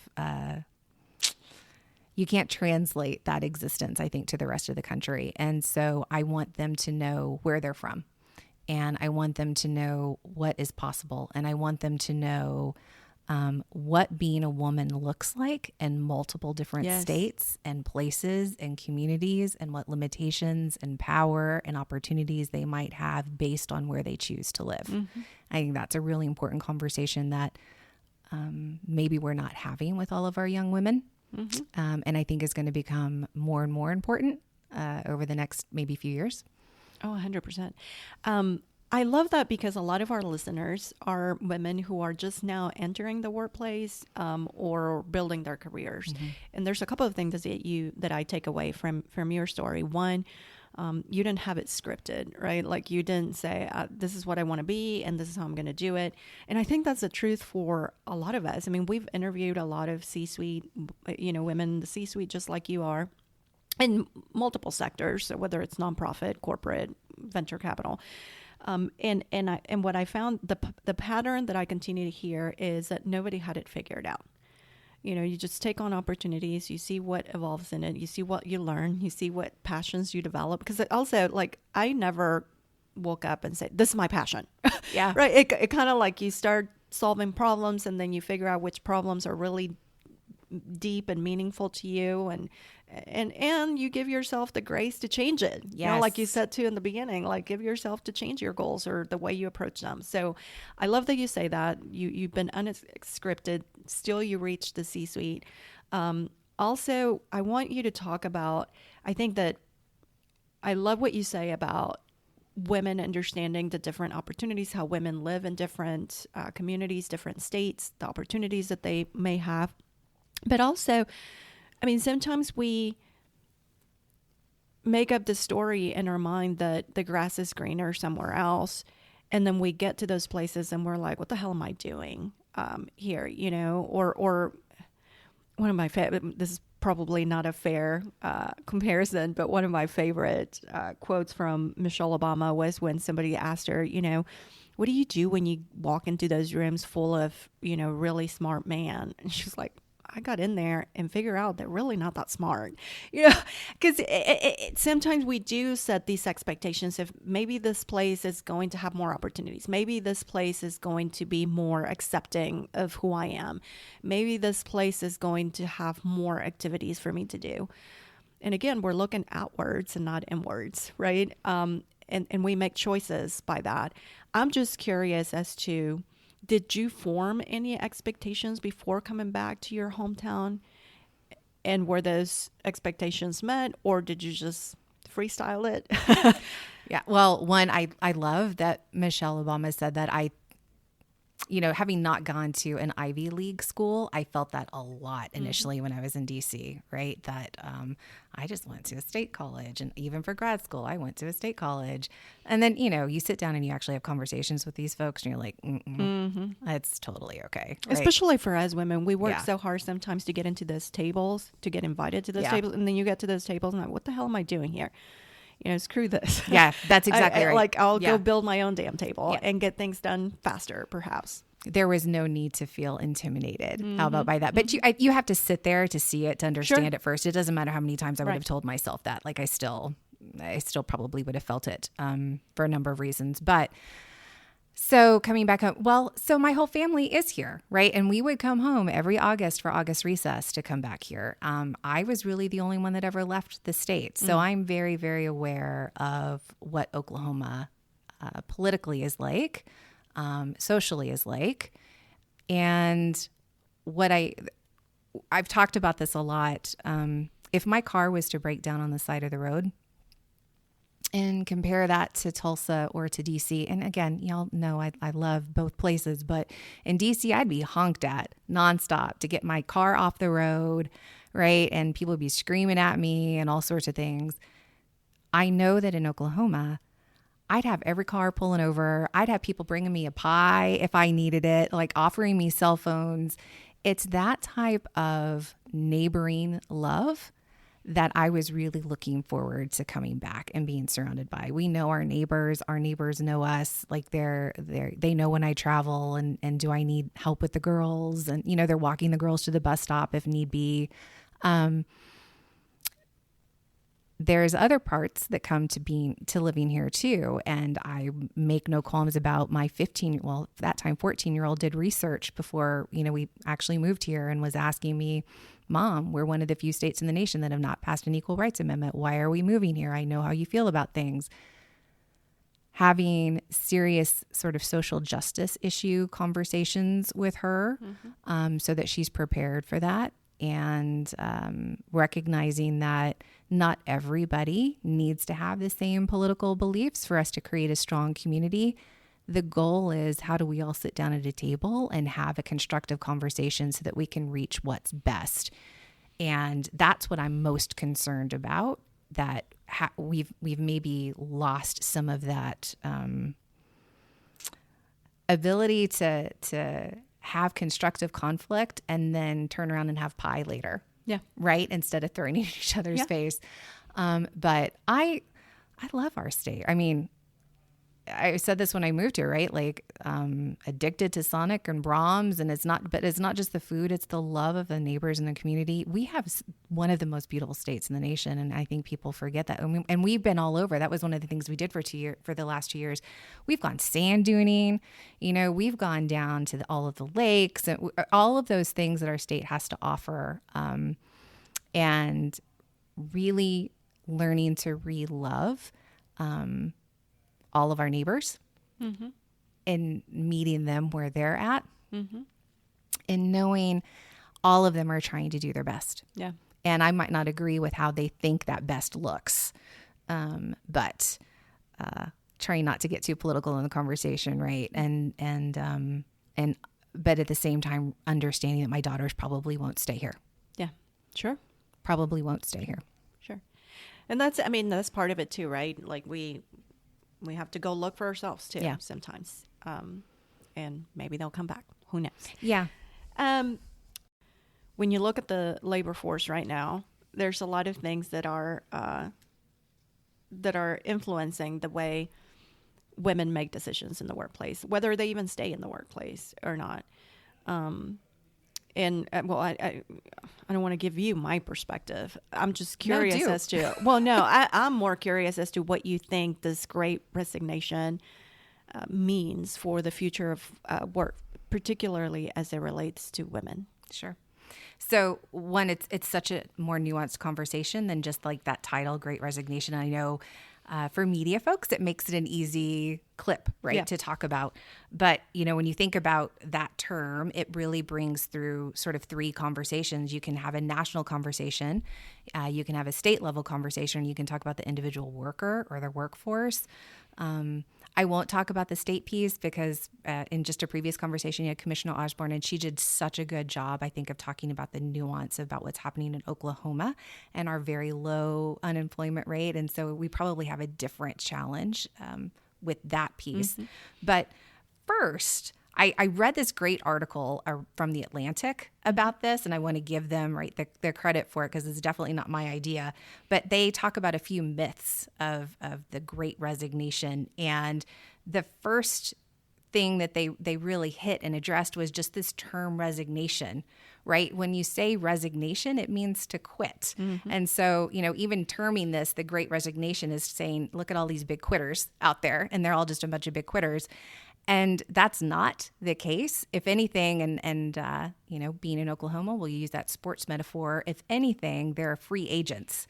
you can't translate that existence, I think, to the rest of the country. And so I want them to know where they're from, and I want them to know what is possible, and I want them to know what being a woman looks like in multiple different states and places and communities, and what limitations and power and opportunities they might have based on where they choose to live. I think that's a really important conversation that maybe we're not having with all of our young women. And I think is going to become more and more important over the next maybe few years. Oh, 100%. I love that because a lot of our listeners are women who are just now entering the workplace or building their careers. And there's a couple of things that I take away from your story. One, you didn't have it scripted, right? Like you didn't say, this is what I want to be and this is how I'm going to do it. And I think that's the truth for a lot of us. I mean, we've interviewed a lot of C-suite, women in the C-suite just like you are in multiple sectors, so whether it's nonprofit, corporate, venture capital. And what I found, the pattern that I continue to hear is that nobody had it figured out. You just take on opportunities, you see what evolves in it, you see what you learn, you see what passions you develop. Because also, like, I never woke up and said, this is my passion. Yeah. Right. It kind of like you start solving problems and then you figure out which problems are really deep and meaningful to you, and you give yourself the grace to change it. Yes. Like you said too in the beginning, like give yourself to change your goals or the way you approach them. So I love that you say that you've been unscripted, still you reach the C-suite. Also, I want you to talk about, I think that I love what you say about women understanding the different opportunities, how women live in different communities, different states, the opportunities that they may have. But also, I mean, sometimes we make up the story in our mind that the grass is greener somewhere else. And then we get to those places and we're like, what the hell am I doing here? Or one of my favorite, this is probably not a fair comparison, but one of my favorite quotes from Michelle Obama was when somebody asked her, what do you do when you walk into those rooms full of, really smart men? And she's like, I got in there and figure out they're really not that smart, because sometimes we do set these expectations of maybe this place is going to have more opportunities. Maybe this place is going to be more accepting of who I am. Maybe this place is going to have more activities for me to do. And again, we're looking outwards and not inwards, right? And we make choices by that. I'm just curious as to, did you form any expectations before coming back to your hometown? And were those expectations met, or did you just freestyle it? Yeah. Well, one, I love that Michelle Obama said that having not gone to an Ivy League school, I felt that a lot initially when I was in DC, right? That I just went to a state college, and even for grad school, I went to a state college. And then, you sit down and you actually have conversations with these folks and you're like, it's totally okay. Right? Especially for us women, we work so hard sometimes to get into those tables, to get invited to those tables. And then you get to those tables and like, what the hell am I doing here? Screw this. Yeah, that's exactly right. Like I'll go build my own damn table and get things done faster, perhaps. There was no need to feel intimidated. How about by that? But you have to sit there to see it, to understand it first. It doesn't matter how many times I would have told myself that. Like I still probably would have felt it for a number of reasons. But so coming back home, so my whole family is here, right? And we would come home every August for August recess to come back here. I was really the only one that ever left the state. So I'm very, very aware of what Oklahoma politically is like, socially is like. And what I've talked about this a lot. If my car was to break down on the side of the road, and compare that to Tulsa or to DC. And again, y'all know I love both places, but in DC, I'd be honked at nonstop to get my car off the road, right? And people would be screaming at me and all sorts of things. I know that in Oklahoma, I'd have every car pulling over. I'd have people bringing me a pie if I needed it, like offering me cell phones. it's that type of neighboring love that I was really looking forward to coming back and being surrounded by. We know our neighbors know us. Like they know when I travel and do I need help with the girls, and they're walking the girls to the bus stop if need be. There's other parts that come to living here too. And I make no qualms about my 14-year-old did research before, we actually moved here, and was asking me, Mom, we're one of the few states in the nation that have not passed an equal rights amendment. Why are we moving here? I know how you feel about things. Having serious sort of social justice issue conversations with her, so that she's prepared for that. And recognizing that not everybody needs to have the same political beliefs for us to create a strong community. The goal is, how do we all sit down at a table and have a constructive conversation so that we can reach what's best? And that's what I'm most concerned about, that we've maybe lost some of that ability to have constructive conflict and then turn around and have pie later. Yeah. Right? Instead of throwing it in each other's face. But I love our state. I mean, I said this when I moved here, right? Like, addicted to Sonic and Brahms, and it's not just the food, it's the love of the neighbors and the community. We have one of the most beautiful states in the nation, and I think people forget that. And we've been all over. That was one of the things we did for the last 2 years. We've gone sand duning, we've gone down to all of the lakes, and all of those things that our state has to offer, and really learning to re-love all of our neighbors, and meeting them where they're at, and knowing all of them are trying to do their best. Yeah. And I might not agree with how they think that best looks, but trying not to get too political in the conversation, right? But at the same time, understanding that my daughters probably won't stay here. Yeah, sure. Probably won't stay here. Sure. And that's part of it too, right? Like we have to go look for ourselves too, sometimes. And maybe they'll come back. Who knows? Yeah. When you look at the labor force right now, there's a lot of things that are influencing the way women make decisions in the workplace, whether they even stay in the workplace or not. I don't want to give you my perspective. I'm just curious as to, I'm more curious as to what you think this Great Resignation means for the future of work, particularly as it relates to women. Sure. So one, it's such a more nuanced conversation than just like that title, Great Resignation. I know for media folks, it makes it an easy clip, right, to talk about. But, when you think about that term, it really brings through sort of three conversations. You can have a national conversation, you can have a state level conversation, you can talk about the individual worker or their workforce. I won't talk about the state piece because in just a previous conversation, you had Commissioner Osborne, and she did such a good job, I think, of talking about the nuance about what's happening in Oklahoma and our very low unemployment rate. And so we probably have a different challenge with that piece. But first, I read this great article from The Atlantic about this, and I want to give them their credit for it because it's definitely not my idea. But they talk about a few myths of the Great Resignation. And the first thing that they really hit and addressed was just this term resignation, right? When you say resignation, it means to quit. And so, even terming this, the Great Resignation, is saying, look at all these big quitters out there, and they're all just a bunch of big quitters. And that's not the case. If anything, and being in Oklahoma, we'll use that sports metaphor. If anything, they're free agents,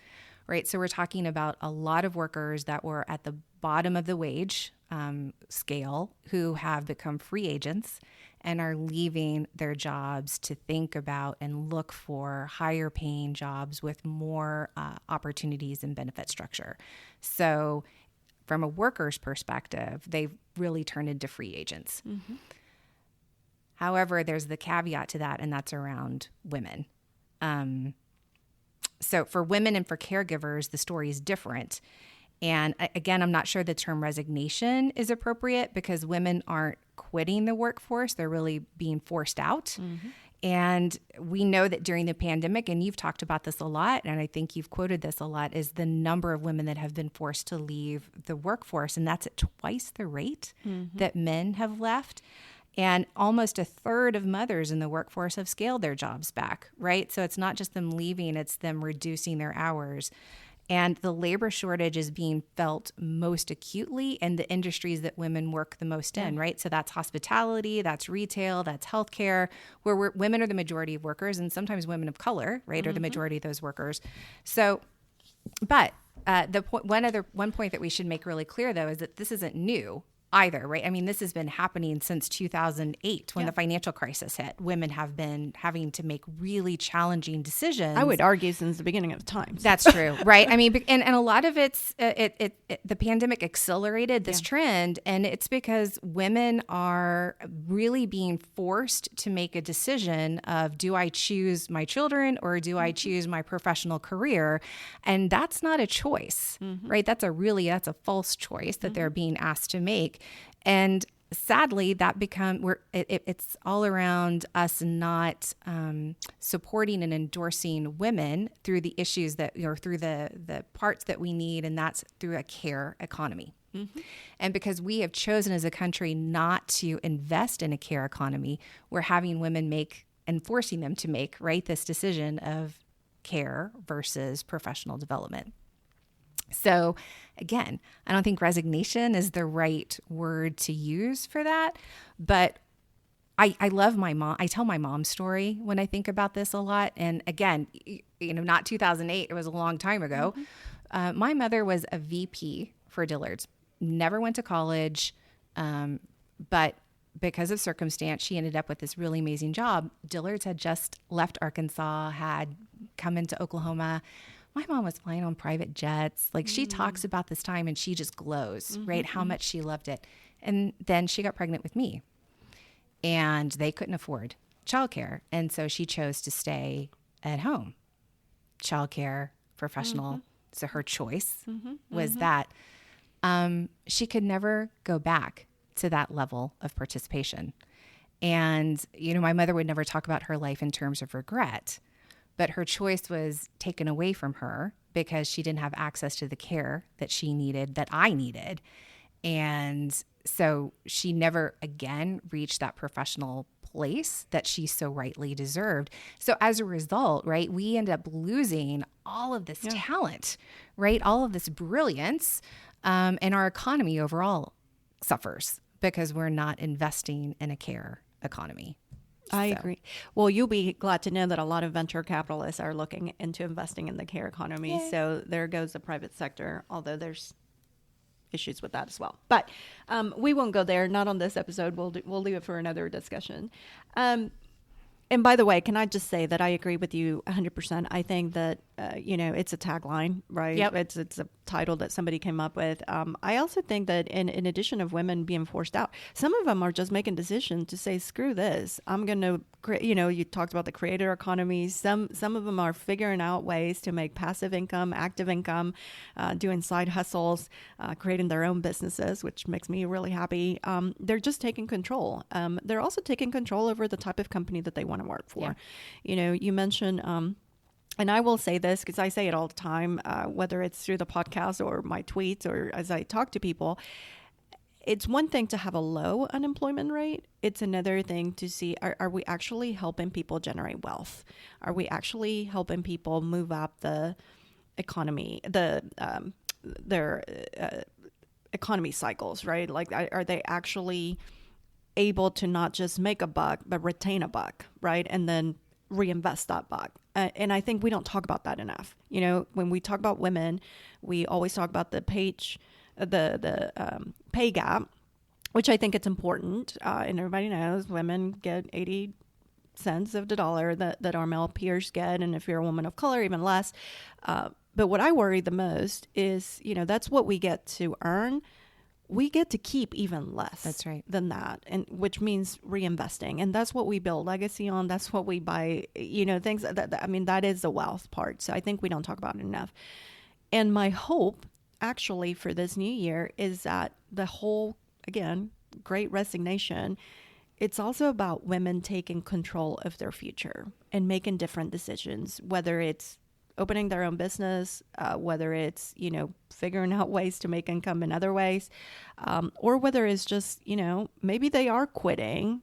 right? So we're talking about a lot of workers that were at the bottom of the wage scale who have become free agents and are leaving their jobs to think about and look for higher paying jobs with more opportunities and benefit structure. So from a worker's perspective, they've really turned into free agents. However, there's the caveat to that, and that's around women. So for women and for caregivers, the story is different. And again, I'm not sure the term resignation is appropriate because women aren't quitting the workforce. They're really being forced out. And we know that during the pandemic, and you've talked about this a lot, and I think you've quoted this a lot, is the number of women that have been forced to leave the workforce. And that's at twice the rate that men have left. And almost a third of mothers in the workforce have scaled their jobs back, right? So it's not just them leaving, it's them reducing their hours. And the labor shortage is being felt most acutely in the industries that women work the most in, right? So that's hospitality, that's retail, that's healthcare, where women are the majority of workers, and sometimes women of color, right, are the majority of those workers. So, but one point that we should make really clear, though, is that this isn't new either, right? I mean, this has been happening since 2008 when the financial crisis hit. Women have been having to make really challenging decisions. I would argue since the beginning of the times. That's true, right? I mean, and a lot of it's the pandemic accelerated this trend, and it's because women are really being forced to make a decision of, do I choose my children or do I choose my professional career? And that's not a choice, right? That's a false choice that they're being asked to make. And sadly, that it's all around us not supporting and endorsing women through the issues through the parts that we need, and that's through a care economy. And because we have chosen as a country not to invest in a care economy, we're having women make and forcing them to make, right, this decision of care versus professional development. So again, I don't think resignation is the right word to use for that, but I love my mom. I tell my mom's story when I think about this a lot. And again, not 2008, it was a long time ago. My mother was a VP for Dillard's, never went to college, but because of circumstance, she ended up with this really amazing job. Dillard's had just left Arkansas, had come into Oklahoma. My mom was flying on private jets. Like she talks about this time and she just glows, right? How much she loved it. And then she got pregnant with me and they couldn't afford childcare. And so she chose to stay at home. Childcare, professional. So her choice was that. She could never go back to that level of participation. And, my mother would never talk about her life in terms of regret. But her choice was taken away from her because she didn't have access to the care that she needed, that I needed. And so she never again reached that professional place that she so rightly deserved. So as a result, right, we end up losing all of this talent, right? All of this brilliance, and our economy overall suffers because we're not investing in a care economy. I agree. Well, you'll be glad to know that a lot of venture capitalists are looking into investing in the care economy. Yay. So there goes the private sector, although there's issues with that as well. But we won't go there. Not on this episode. We'll leave it for another discussion. And by the way, can I just say that I agree with you 100%. I think that, it's a tagline, right? Yep. It's a title that somebody came up with. I also think that in addition of women being forced out, some of them are just making decisions to say, screw this. I'm going to, you talked about the creator economy. Some of them are figuring out ways to make passive income, active income, doing side hustles, creating their own businesses, which makes me really happy. They're just taking control. They're also taking control over the type of company that they want to work for. Yeah. You mentioned, and I will say this because I say it all the time, whether it's through the podcast or my tweets or as I talk to people, it's one thing to have a low unemployment rate. It's another thing to see, are we actually helping people generate wealth? Are we actually helping people move up the economy, their economy cycles, right? Like, are they actually able to not just make a buck, but retain a buck, right? And then reinvest that buck. And I think we don't talk about that enough. When we talk about women, we always talk about the pay gap, which I think it's important. And everybody knows women get 80 cents of the dollar that our male peers get. And if you're a woman of color, even less. But what I worry the most is, that's what we get to earn. We get to keep even less. That's right. Than that, and which means reinvesting. And that's what we build legacy on. That's what we buy, things that is the wealth part. So I think we don't talk about it enough. And my hope actually for this new year is that the whole, again, great resignation it's also about women taking control of their future and making different decisions, whether it's opening their own business, whether it's, figuring out ways to make income in other ways, or whether it's just, maybe they are quitting,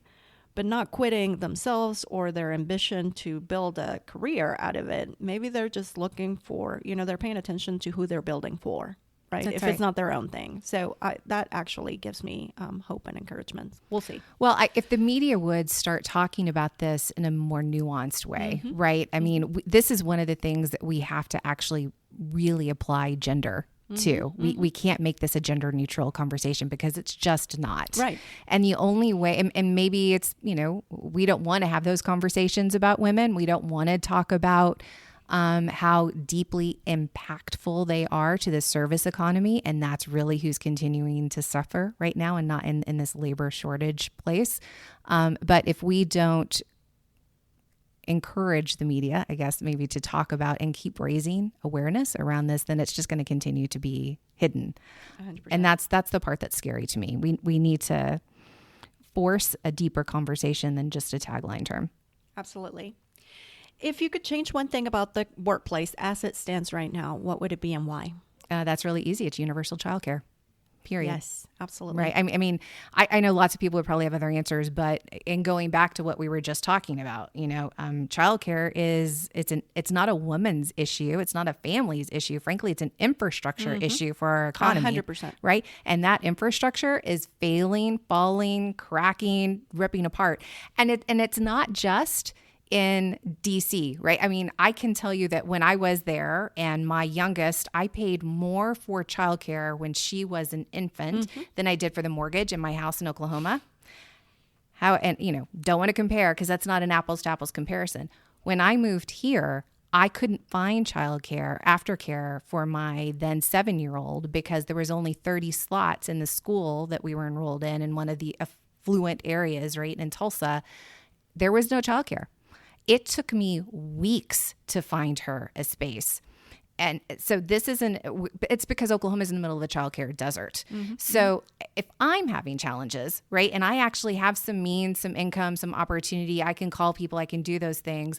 but not quitting themselves or their ambition to build a career out of it. Maybe they're just looking for, they're paying attention to who they're building for, right? That's if right. it's not their own thing. So that actually gives me hope and encouragement. We'll see. Well, if the media would start talking about this in a more nuanced way, right? I mean, this is one of the things that we have to actually really apply gender to. We can't make this a gender neutral conversation because it's just not. Right. And the only way, and maybe it's, we don't want to have those conversations about women. We don't want to talk about how deeply impactful they are to the service economy. And that's really who's continuing to suffer right now and not in this labor shortage place. But if we don't encourage the media, I guess, maybe to talk about and keep raising awareness around this, then it's just going to continue to be hidden. 100%. And that's the part that's scary to me. We need to force a deeper conversation than just a tagline term. Absolutely. If you could change one thing about the workplace as it stands right now, what would it be and why? That's really easy. It's universal childcare. Period. Yes, absolutely. Right. I mean, I know lots of people would probably have other answers, but in going back to what we were just talking about, childcare it's not a woman's issue. It's not a family's issue. Frankly, it's an infrastructure issue for our economy. 100%. Right. And that infrastructure is failing, falling, cracking, ripping apart. And it's not just in DC, right? I mean, I can tell you that when I was there and my youngest, I paid more for childcare when she was an infant than I did for the mortgage in my house in Oklahoma. Don't want to compare because that's not an apples to apples comparison. When I moved here, I couldn't find childcare, aftercare for my then 7-year-old because there was only 30 slots in the school that we were enrolled in one of the affluent areas, right, in Tulsa. There was no childcare. It took me weeks to find her a space. And so it's because Oklahoma is in the middle of the childcare desert. So if I'm having challenges, right, and I actually have some means, some income, some opportunity, I can call people, I can do those things,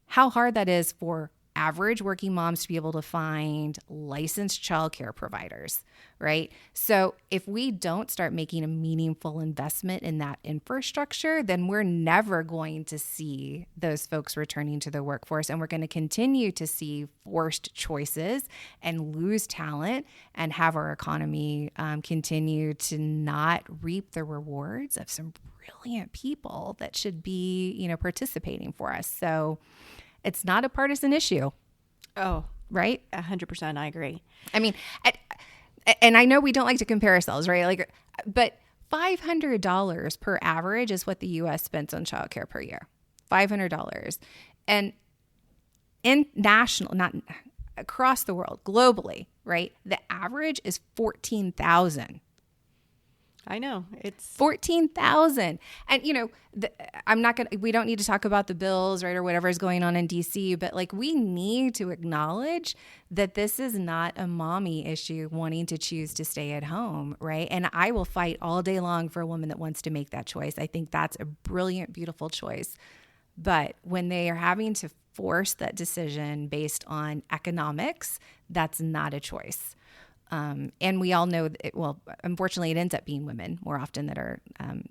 how hard that is for average working moms to be able to find licensed childcare providers, right? So if we don't start making a meaningful investment in that infrastructure, then we're never going to see those folks returning to the workforce. And we're going to continue to see forced choices and lose talent and have our economy continue to not reap the rewards of some brilliant people that should be, participating for us. So it's not a partisan issue. Oh, right? 100%. I agree. I mean, and I know we don't like to compare ourselves, right? But $500 per average is what the U.S. spends on childcare per year. $500. And not across the world, globally, right? The average is $14,000. I know, it's 14,000. And we don't need to talk about the bills, right, or whatever is going on in DC, but we need to acknowledge that this is not a mommy issue wanting to choose to stay at home, right? And I will fight all day long for a woman that wants to make that choice. I think that's a brilliant, beautiful choice. But when they are having to force that decision based on economics, that's not a choice. And we all know unfortunately, it ends up being women more often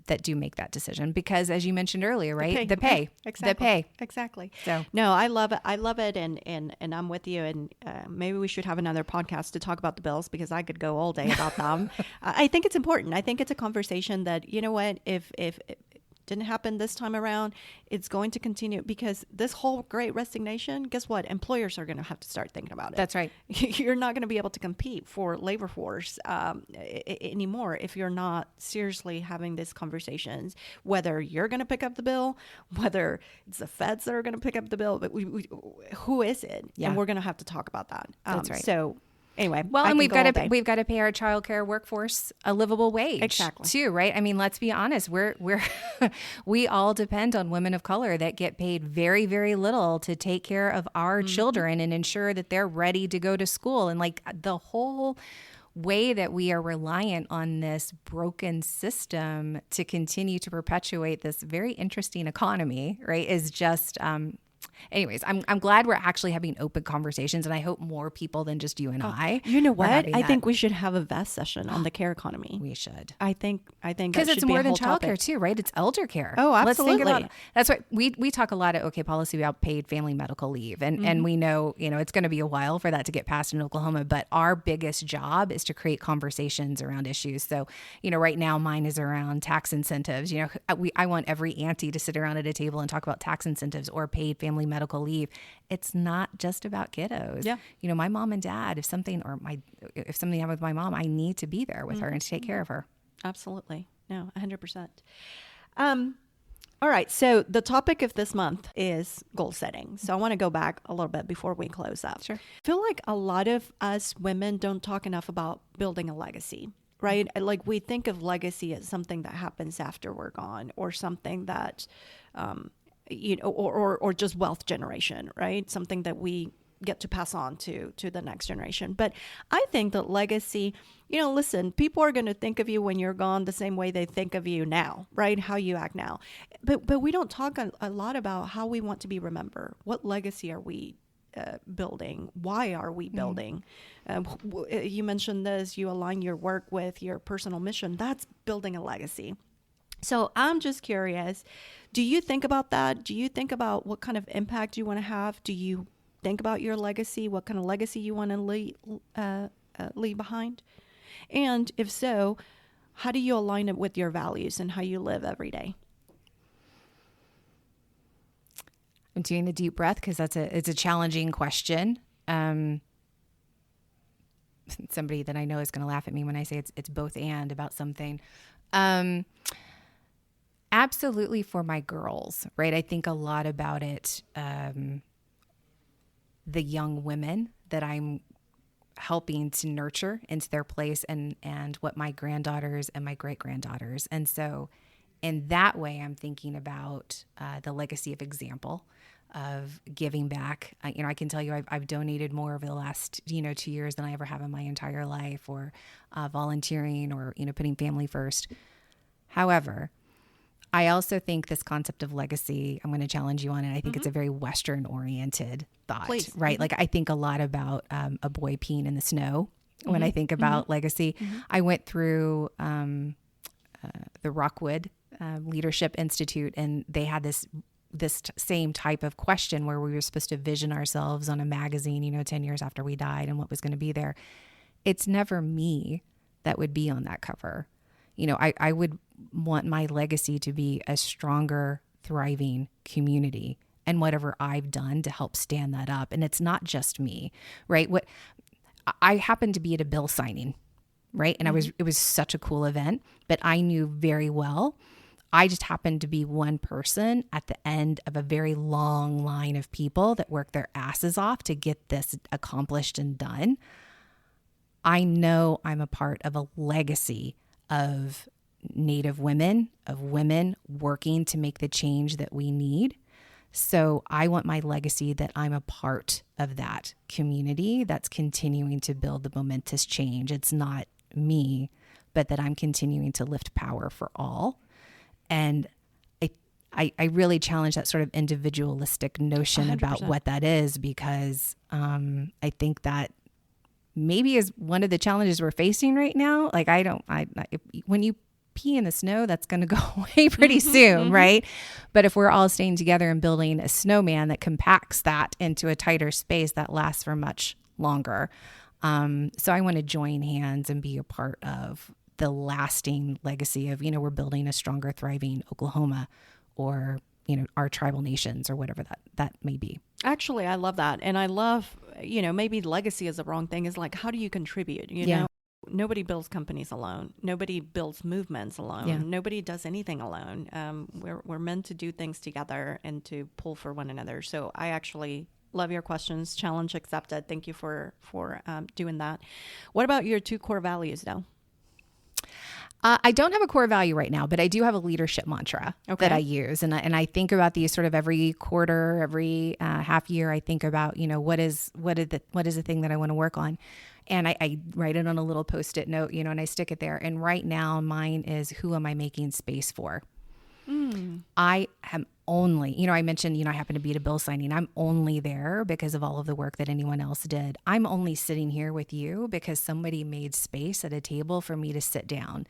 that do make that decision because, as you mentioned earlier, right, the pay, exactly. So no, I love it, and I'm with you. And maybe we should have another podcast to talk about the bills because I could go all day about them. I think it's important. I think it's a conversation that if it didn't happen this time around, it's going to continue because this whole great resignation, guess what? Employers are going to have to start thinking about it. That's right. You're not going to be able to compete for labor force anymore if you're not seriously having these conversations, whether you're going to pick up the bill, whether it's the feds that are going to pick up the bill, but who is it? Yeah. And we're going to have to talk about that. That's right. So anyway, and we've got to pay our childcare workforce a livable wage, exactly, too, right? I mean, let's be honest. We all depend on women of color that get paid very, very little to take care of our children and ensure that they're ready to go to school. And the whole way that we are reliant on this broken system to continue to perpetuate this very interesting economy, right, is just anyways, I'm glad we're actually having open conversations, and I hope more people than just you and I. You know are what? having I that. think we should have a vest session on the care economy. We should. I think Because that it's should be more a than whole topic. childcare too, right? It's elder care. Oh, Let's think absolutely. about that's what we talk a lot at OK Policy about paid family medical leave, and we know it's going to be a while for that to get passed in Oklahoma. But our biggest job is to create conversations around issues. So right now mine is around tax incentives. I want every auntie to sit around at a table and talk about tax incentives or paid family medical leave. It's not just about kiddos. Yeah. My mom and dad, if something happened with my mom, I need to be there with her and to take care of her. Absolutely. No, 100%. All right. So the topic of this month is goal setting. So I want to go back a little bit before we close up. Sure. I feel like a lot of us women don't talk enough about building a legacy, right? Like we think of legacy as something that happens after we're gone, or something that, or just wealth generation, right? Something that we get to pass on to the next generation. But I think that legacy, listen, people are going to think of you when you're gone the same way they think of you now, right? How you act now. But we don't talk a lot about how we want to be remembered. What legacy are we building? Why are we building? You mentioned this, you align your work with your personal mission. That's building a legacy. So I'm just curious, do you think about that? Do you think about what kind of impact you want to have? Do you think about your legacy, what kind of legacy you want to leave behind? And if so, how do you align it with your values and how you live every day? I'm doing the deep breath because it's a challenging question. Somebody that I know is going to laugh at me when I say it's both and about something. Absolutely for my girls, right? I think a lot about it. The young women that I'm helping to nurture into their place, and what my granddaughters and my great-granddaughters. And so in that way, I'm thinking about the legacy of example of giving back. I can tell you I've donated more over the last 2 years than I ever have in my entire life, or volunteering, or putting family first. However, I also think this concept of legacy, I'm going to challenge you on it. I think it's a very Western oriented thought, Please. right? Like I think a lot about a boy peeing in the snow when I think about legacy. I went through the Rockwood Leadership Institute, and they had this same type of question where we were supposed to vision ourselves on a magazine, 10 years after we died, and what was going to be there. It's never me that would be on that cover. I would want my legacy to be a stronger, thriving community, and whatever I've done to help stand that up. And it's not just me, right? What I happened to be at a bill signing, right? And it was such a cool event, but I knew very well, I just happened to be one person at the end of a very long line of people that worked their asses off to get this accomplished and done. I know I'm a part of a legacy of Native women, of women working to make the change that we need. So I want my legacy that I'm a part of that community that's continuing to build the momentous change. It's not me, but that I'm continuing to lift power for all. And I really challenge that sort of individualistic notion 100%. about what that is, because I think that maybe is one of the challenges we're facing right now. Like when you pee in the snow, that's going to go away pretty soon, right? But if we're all staying together and building a snowman that compacts that into a tighter space, that lasts for much longer. So I want to join hands and be a part of the lasting legacy of, we're building a stronger, thriving Oklahoma, or, our tribal nations, or whatever that may be. Actually, I love that. And I love, maybe legacy is the wrong thing. Is like, how do you contribute? You know, nobody builds companies alone. Nobody builds movements alone. Yeah. Nobody does anything alone. We're meant to do things together and to pull for one another. So I actually love your questions. Challenge accepted. Thank you for doing that. What about your two core values, though? I don't have a core value right now, but I do have a leadership mantra that I use. And I think about these sort of every quarter, every half year. I think about, what is the thing that I want to work on. And I write it on a little Post-it note, and I stick it there. And right now mine is, who am I making space for? I am only, I mentioned, I happen to be at a bill signing. I'm only there because of all of the work that anyone else did. I'm only sitting here with you because somebody made space at a table for me to sit down,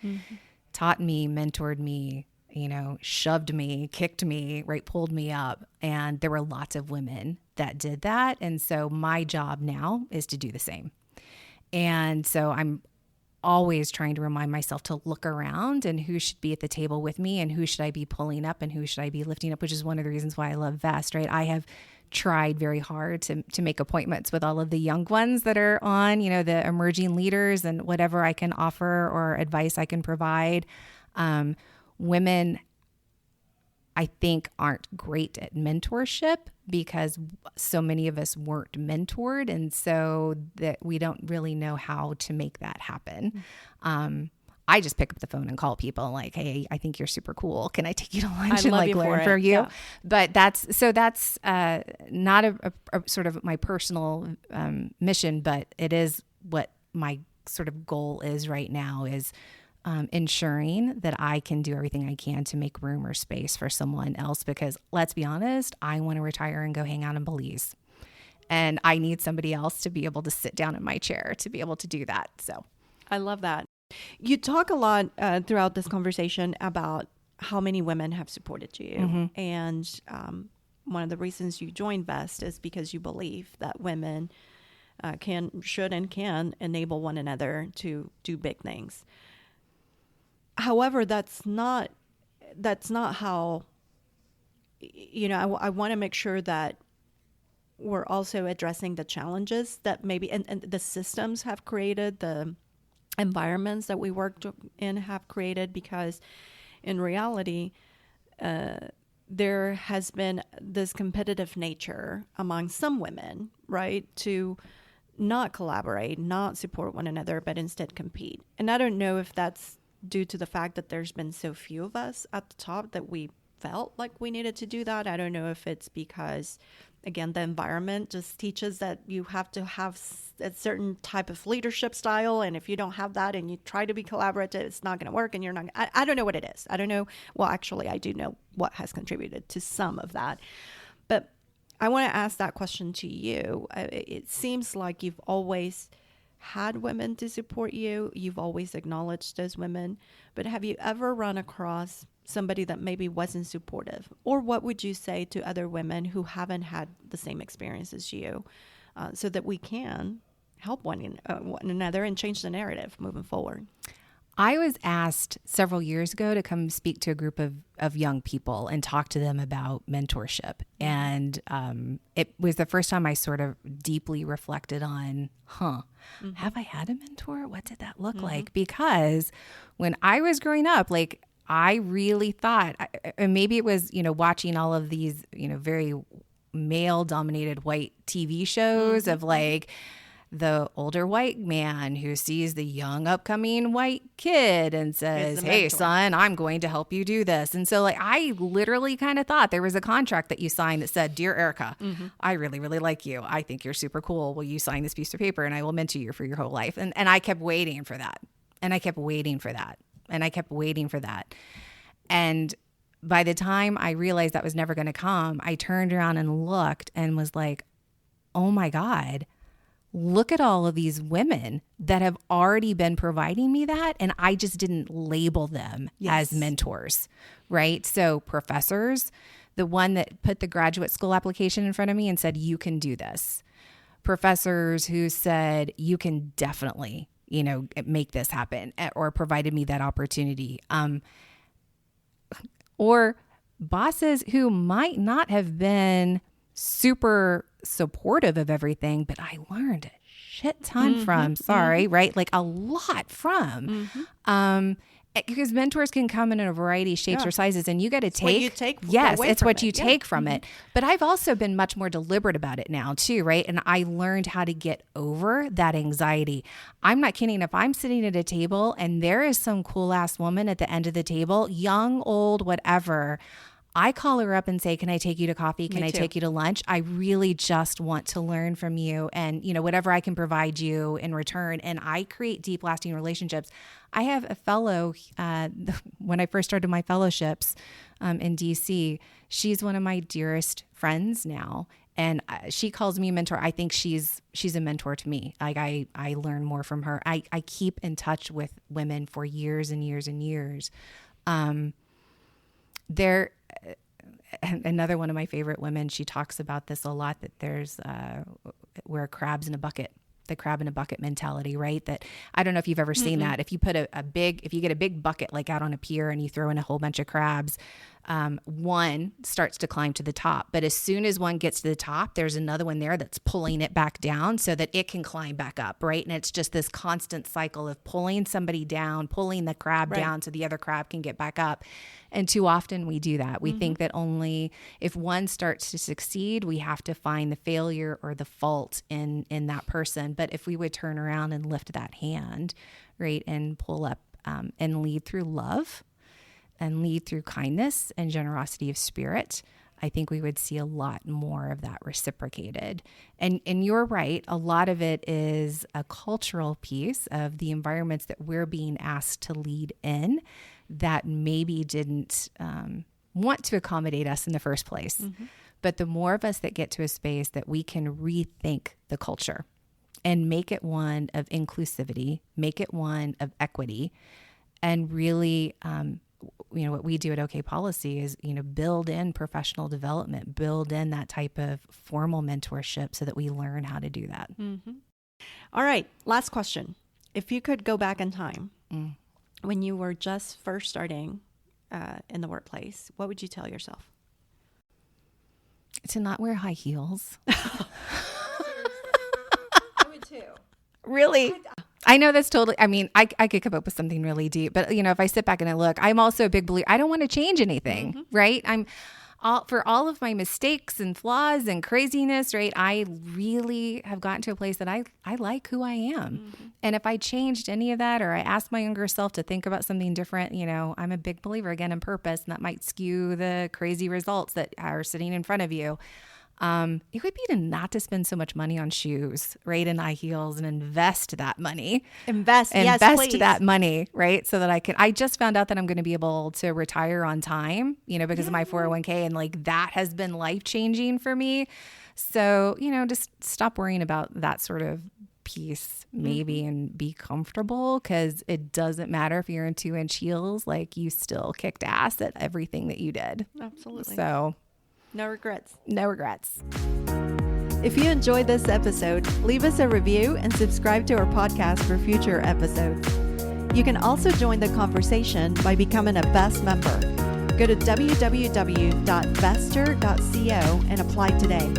taught me, mentored me, shoved me, kicked me, right, pulled me up. And there were lots of women that did that. And so my job now is to do the same. And so I'm always trying to remind myself to look around and who should be at the table with me and who should I be pulling up and who should I be lifting up, which is one of the reasons why I love VEST, right? I have tried very hard to make appointments with all of the young ones that are on, the emerging leaders, and whatever I can offer or advice I can provide. Women, I think, aren't great at mentorship because so many of us weren't mentored, and so that we don't really know how to make that happen. I just pick up the phone and call people like, hey, I think you're super cool. Can I take you to lunch and learn for you? Yeah. But that's not a sort of my personal mission, but it is what my sort of goal is right now, is ensuring that I can do everything I can to make room or space for someone else, because let's be honest, I want to retire and go hang out in Belize, and I need somebody else to be able to sit down in my chair to be able to do that. So I love that. You talk a lot throughout this conversation about how many women have supported you. And one of the reasons you joined VEST is because you believe that women should and can enable one another to do big things. However, that's not how, I want to make sure that we're also addressing the challenges that maybe, and the systems have created, the environments that we work in have created, because in reality, there has been this competitive nature among some women, right, to not collaborate, not support one another, but instead compete. And I don't know if that's due to the fact that there's been so few of us at the top that we felt like we needed to do that. I don't know if it's because, again, the environment just teaches that you have to have a certain type of leadership style, and if you don't have that and you try to be collaborative, it's not going to work, and you're not. I don't know what it is. I don't know. Well, actually, I do know what has contributed to some of that, but I want to ask that question to you. It seems like you've always had women to support you. You've always acknowledged those women, but have you ever run across somebody that maybe wasn't supportive? Or what would you say to other women who haven't had the same experience as you, so that we can help one another and change the narrative moving forward? I was asked several years ago to come speak to a group of young people and talk to them about mentorship. And it was the first time I sort of deeply reflected on, have I had a mentor? What did that look like? Because when I was growing up, like, I really thought, and maybe it was, watching all of these, very male-dominated white TV shows of like the older white man who sees the young upcoming white kid and says, hey, son, I'm going to help you do this. And so like, I literally kind of thought there was a contract that you signed that said, Dear Erica, I really, really like you. I think you're super cool. Will you sign this piece of paper and I will mentor you for your whole life? And I kept waiting for that. And I kept waiting for that. And I kept waiting for that. And by the time I realized that was never going to come, I turned around and looked and was like, oh my God, look at all of these women that have already been providing me that. And I just didn't label them as mentors, right? So professors, the one that put the graduate school application in front of me and said, you can do this. Professors who said, you can definitely, make this happen, or provided me that opportunity. Or bosses who might not have been super supportive of everything, but I learned a shit ton from, right? Like a lot from. Because mentors can come in a variety of shapes or sizes, and you got to take. What you take yes, away it's from what you it. Yeah. take from it. But I've also been much more deliberate about it now too, right? And I learned how to get over that anxiety. I'm not kidding. If I'm sitting at a table and there is some cool ass woman at the end of the table, young, old, whatever, I call her up and say, can I take you to coffee? Can I take you to lunch? I really just want to learn from you and, whatever I can provide you in return. And I create deep, lasting relationships. I have a fellow, when I first started my fellowships in DC, she's one of my dearest friends now. And she calls me a mentor. I think she's a mentor to me. Like I learn more from her. I keep in touch with women for years and years and years. Another one of my favorite women, she talks about this a lot, that there's we're crabs in a bucket, the crab in a bucket mentality, right? That I don't know if you've ever seen that. If you put if you get a big bucket like out on a pier and you throw in a whole bunch of crabs, one starts to climb to the top. But as soon as one gets to the top, there's another one there that's pulling it back down so that it can climb back up, right? And it's just this constant cycle of pulling somebody down, pulling the crab down so the other crab can get back up. And too often we do that. We think that only if one starts to succeed, we have to find the failure or the fault in that person. But if we would turn around and lift that hand, right, and pull up and lead through love and lead through kindness and generosity of spirit, I think we would see a lot more of that reciprocated. And you're right, a lot of it is a cultural piece of the environments that we're being asked to lead in that maybe didn't want to accommodate us in the first place. But the more of us that get to a space that we can rethink the culture and make it one of inclusivity, make it one of equity, and really what we do at OK Policy is, build in professional development, build in that type of formal mentorship so that we learn how to do that. All right. Last question. If you could go back in time when you were just first starting in the workplace, what would you tell yourself? To not wear high heels. I would too. Really? I know that's totally, I could come up with something really deep, but if I sit back and I look, I'm also a big believer. I don't want to change anything, right? For all of my mistakes and flaws and craziness, right? I really have gotten to a place that I like who I am. And if I changed any of that, or I asked my younger self to think about something different, I'm a big believer again in purpose, and that might skew the crazy results that are sitting in front of you. It would be not to spend so much money on shoes, right? And high heels, and invest that money. Invest that money, right? So that I just found out that I'm going to be able to retire on time, because of my 401k, and that has been life-changing for me. So, just stop worrying about that sort of piece maybe and be comfortable, because it doesn't matter if you're in 2-inch heels, you still kicked ass at everything that you did. Absolutely. So no regrets. No regrets. If you enjoyed this episode, leave us a review and subscribe to our podcast for future episodes. You can also join the conversation by becoming a VEST member. Go to www.vester.co and apply today.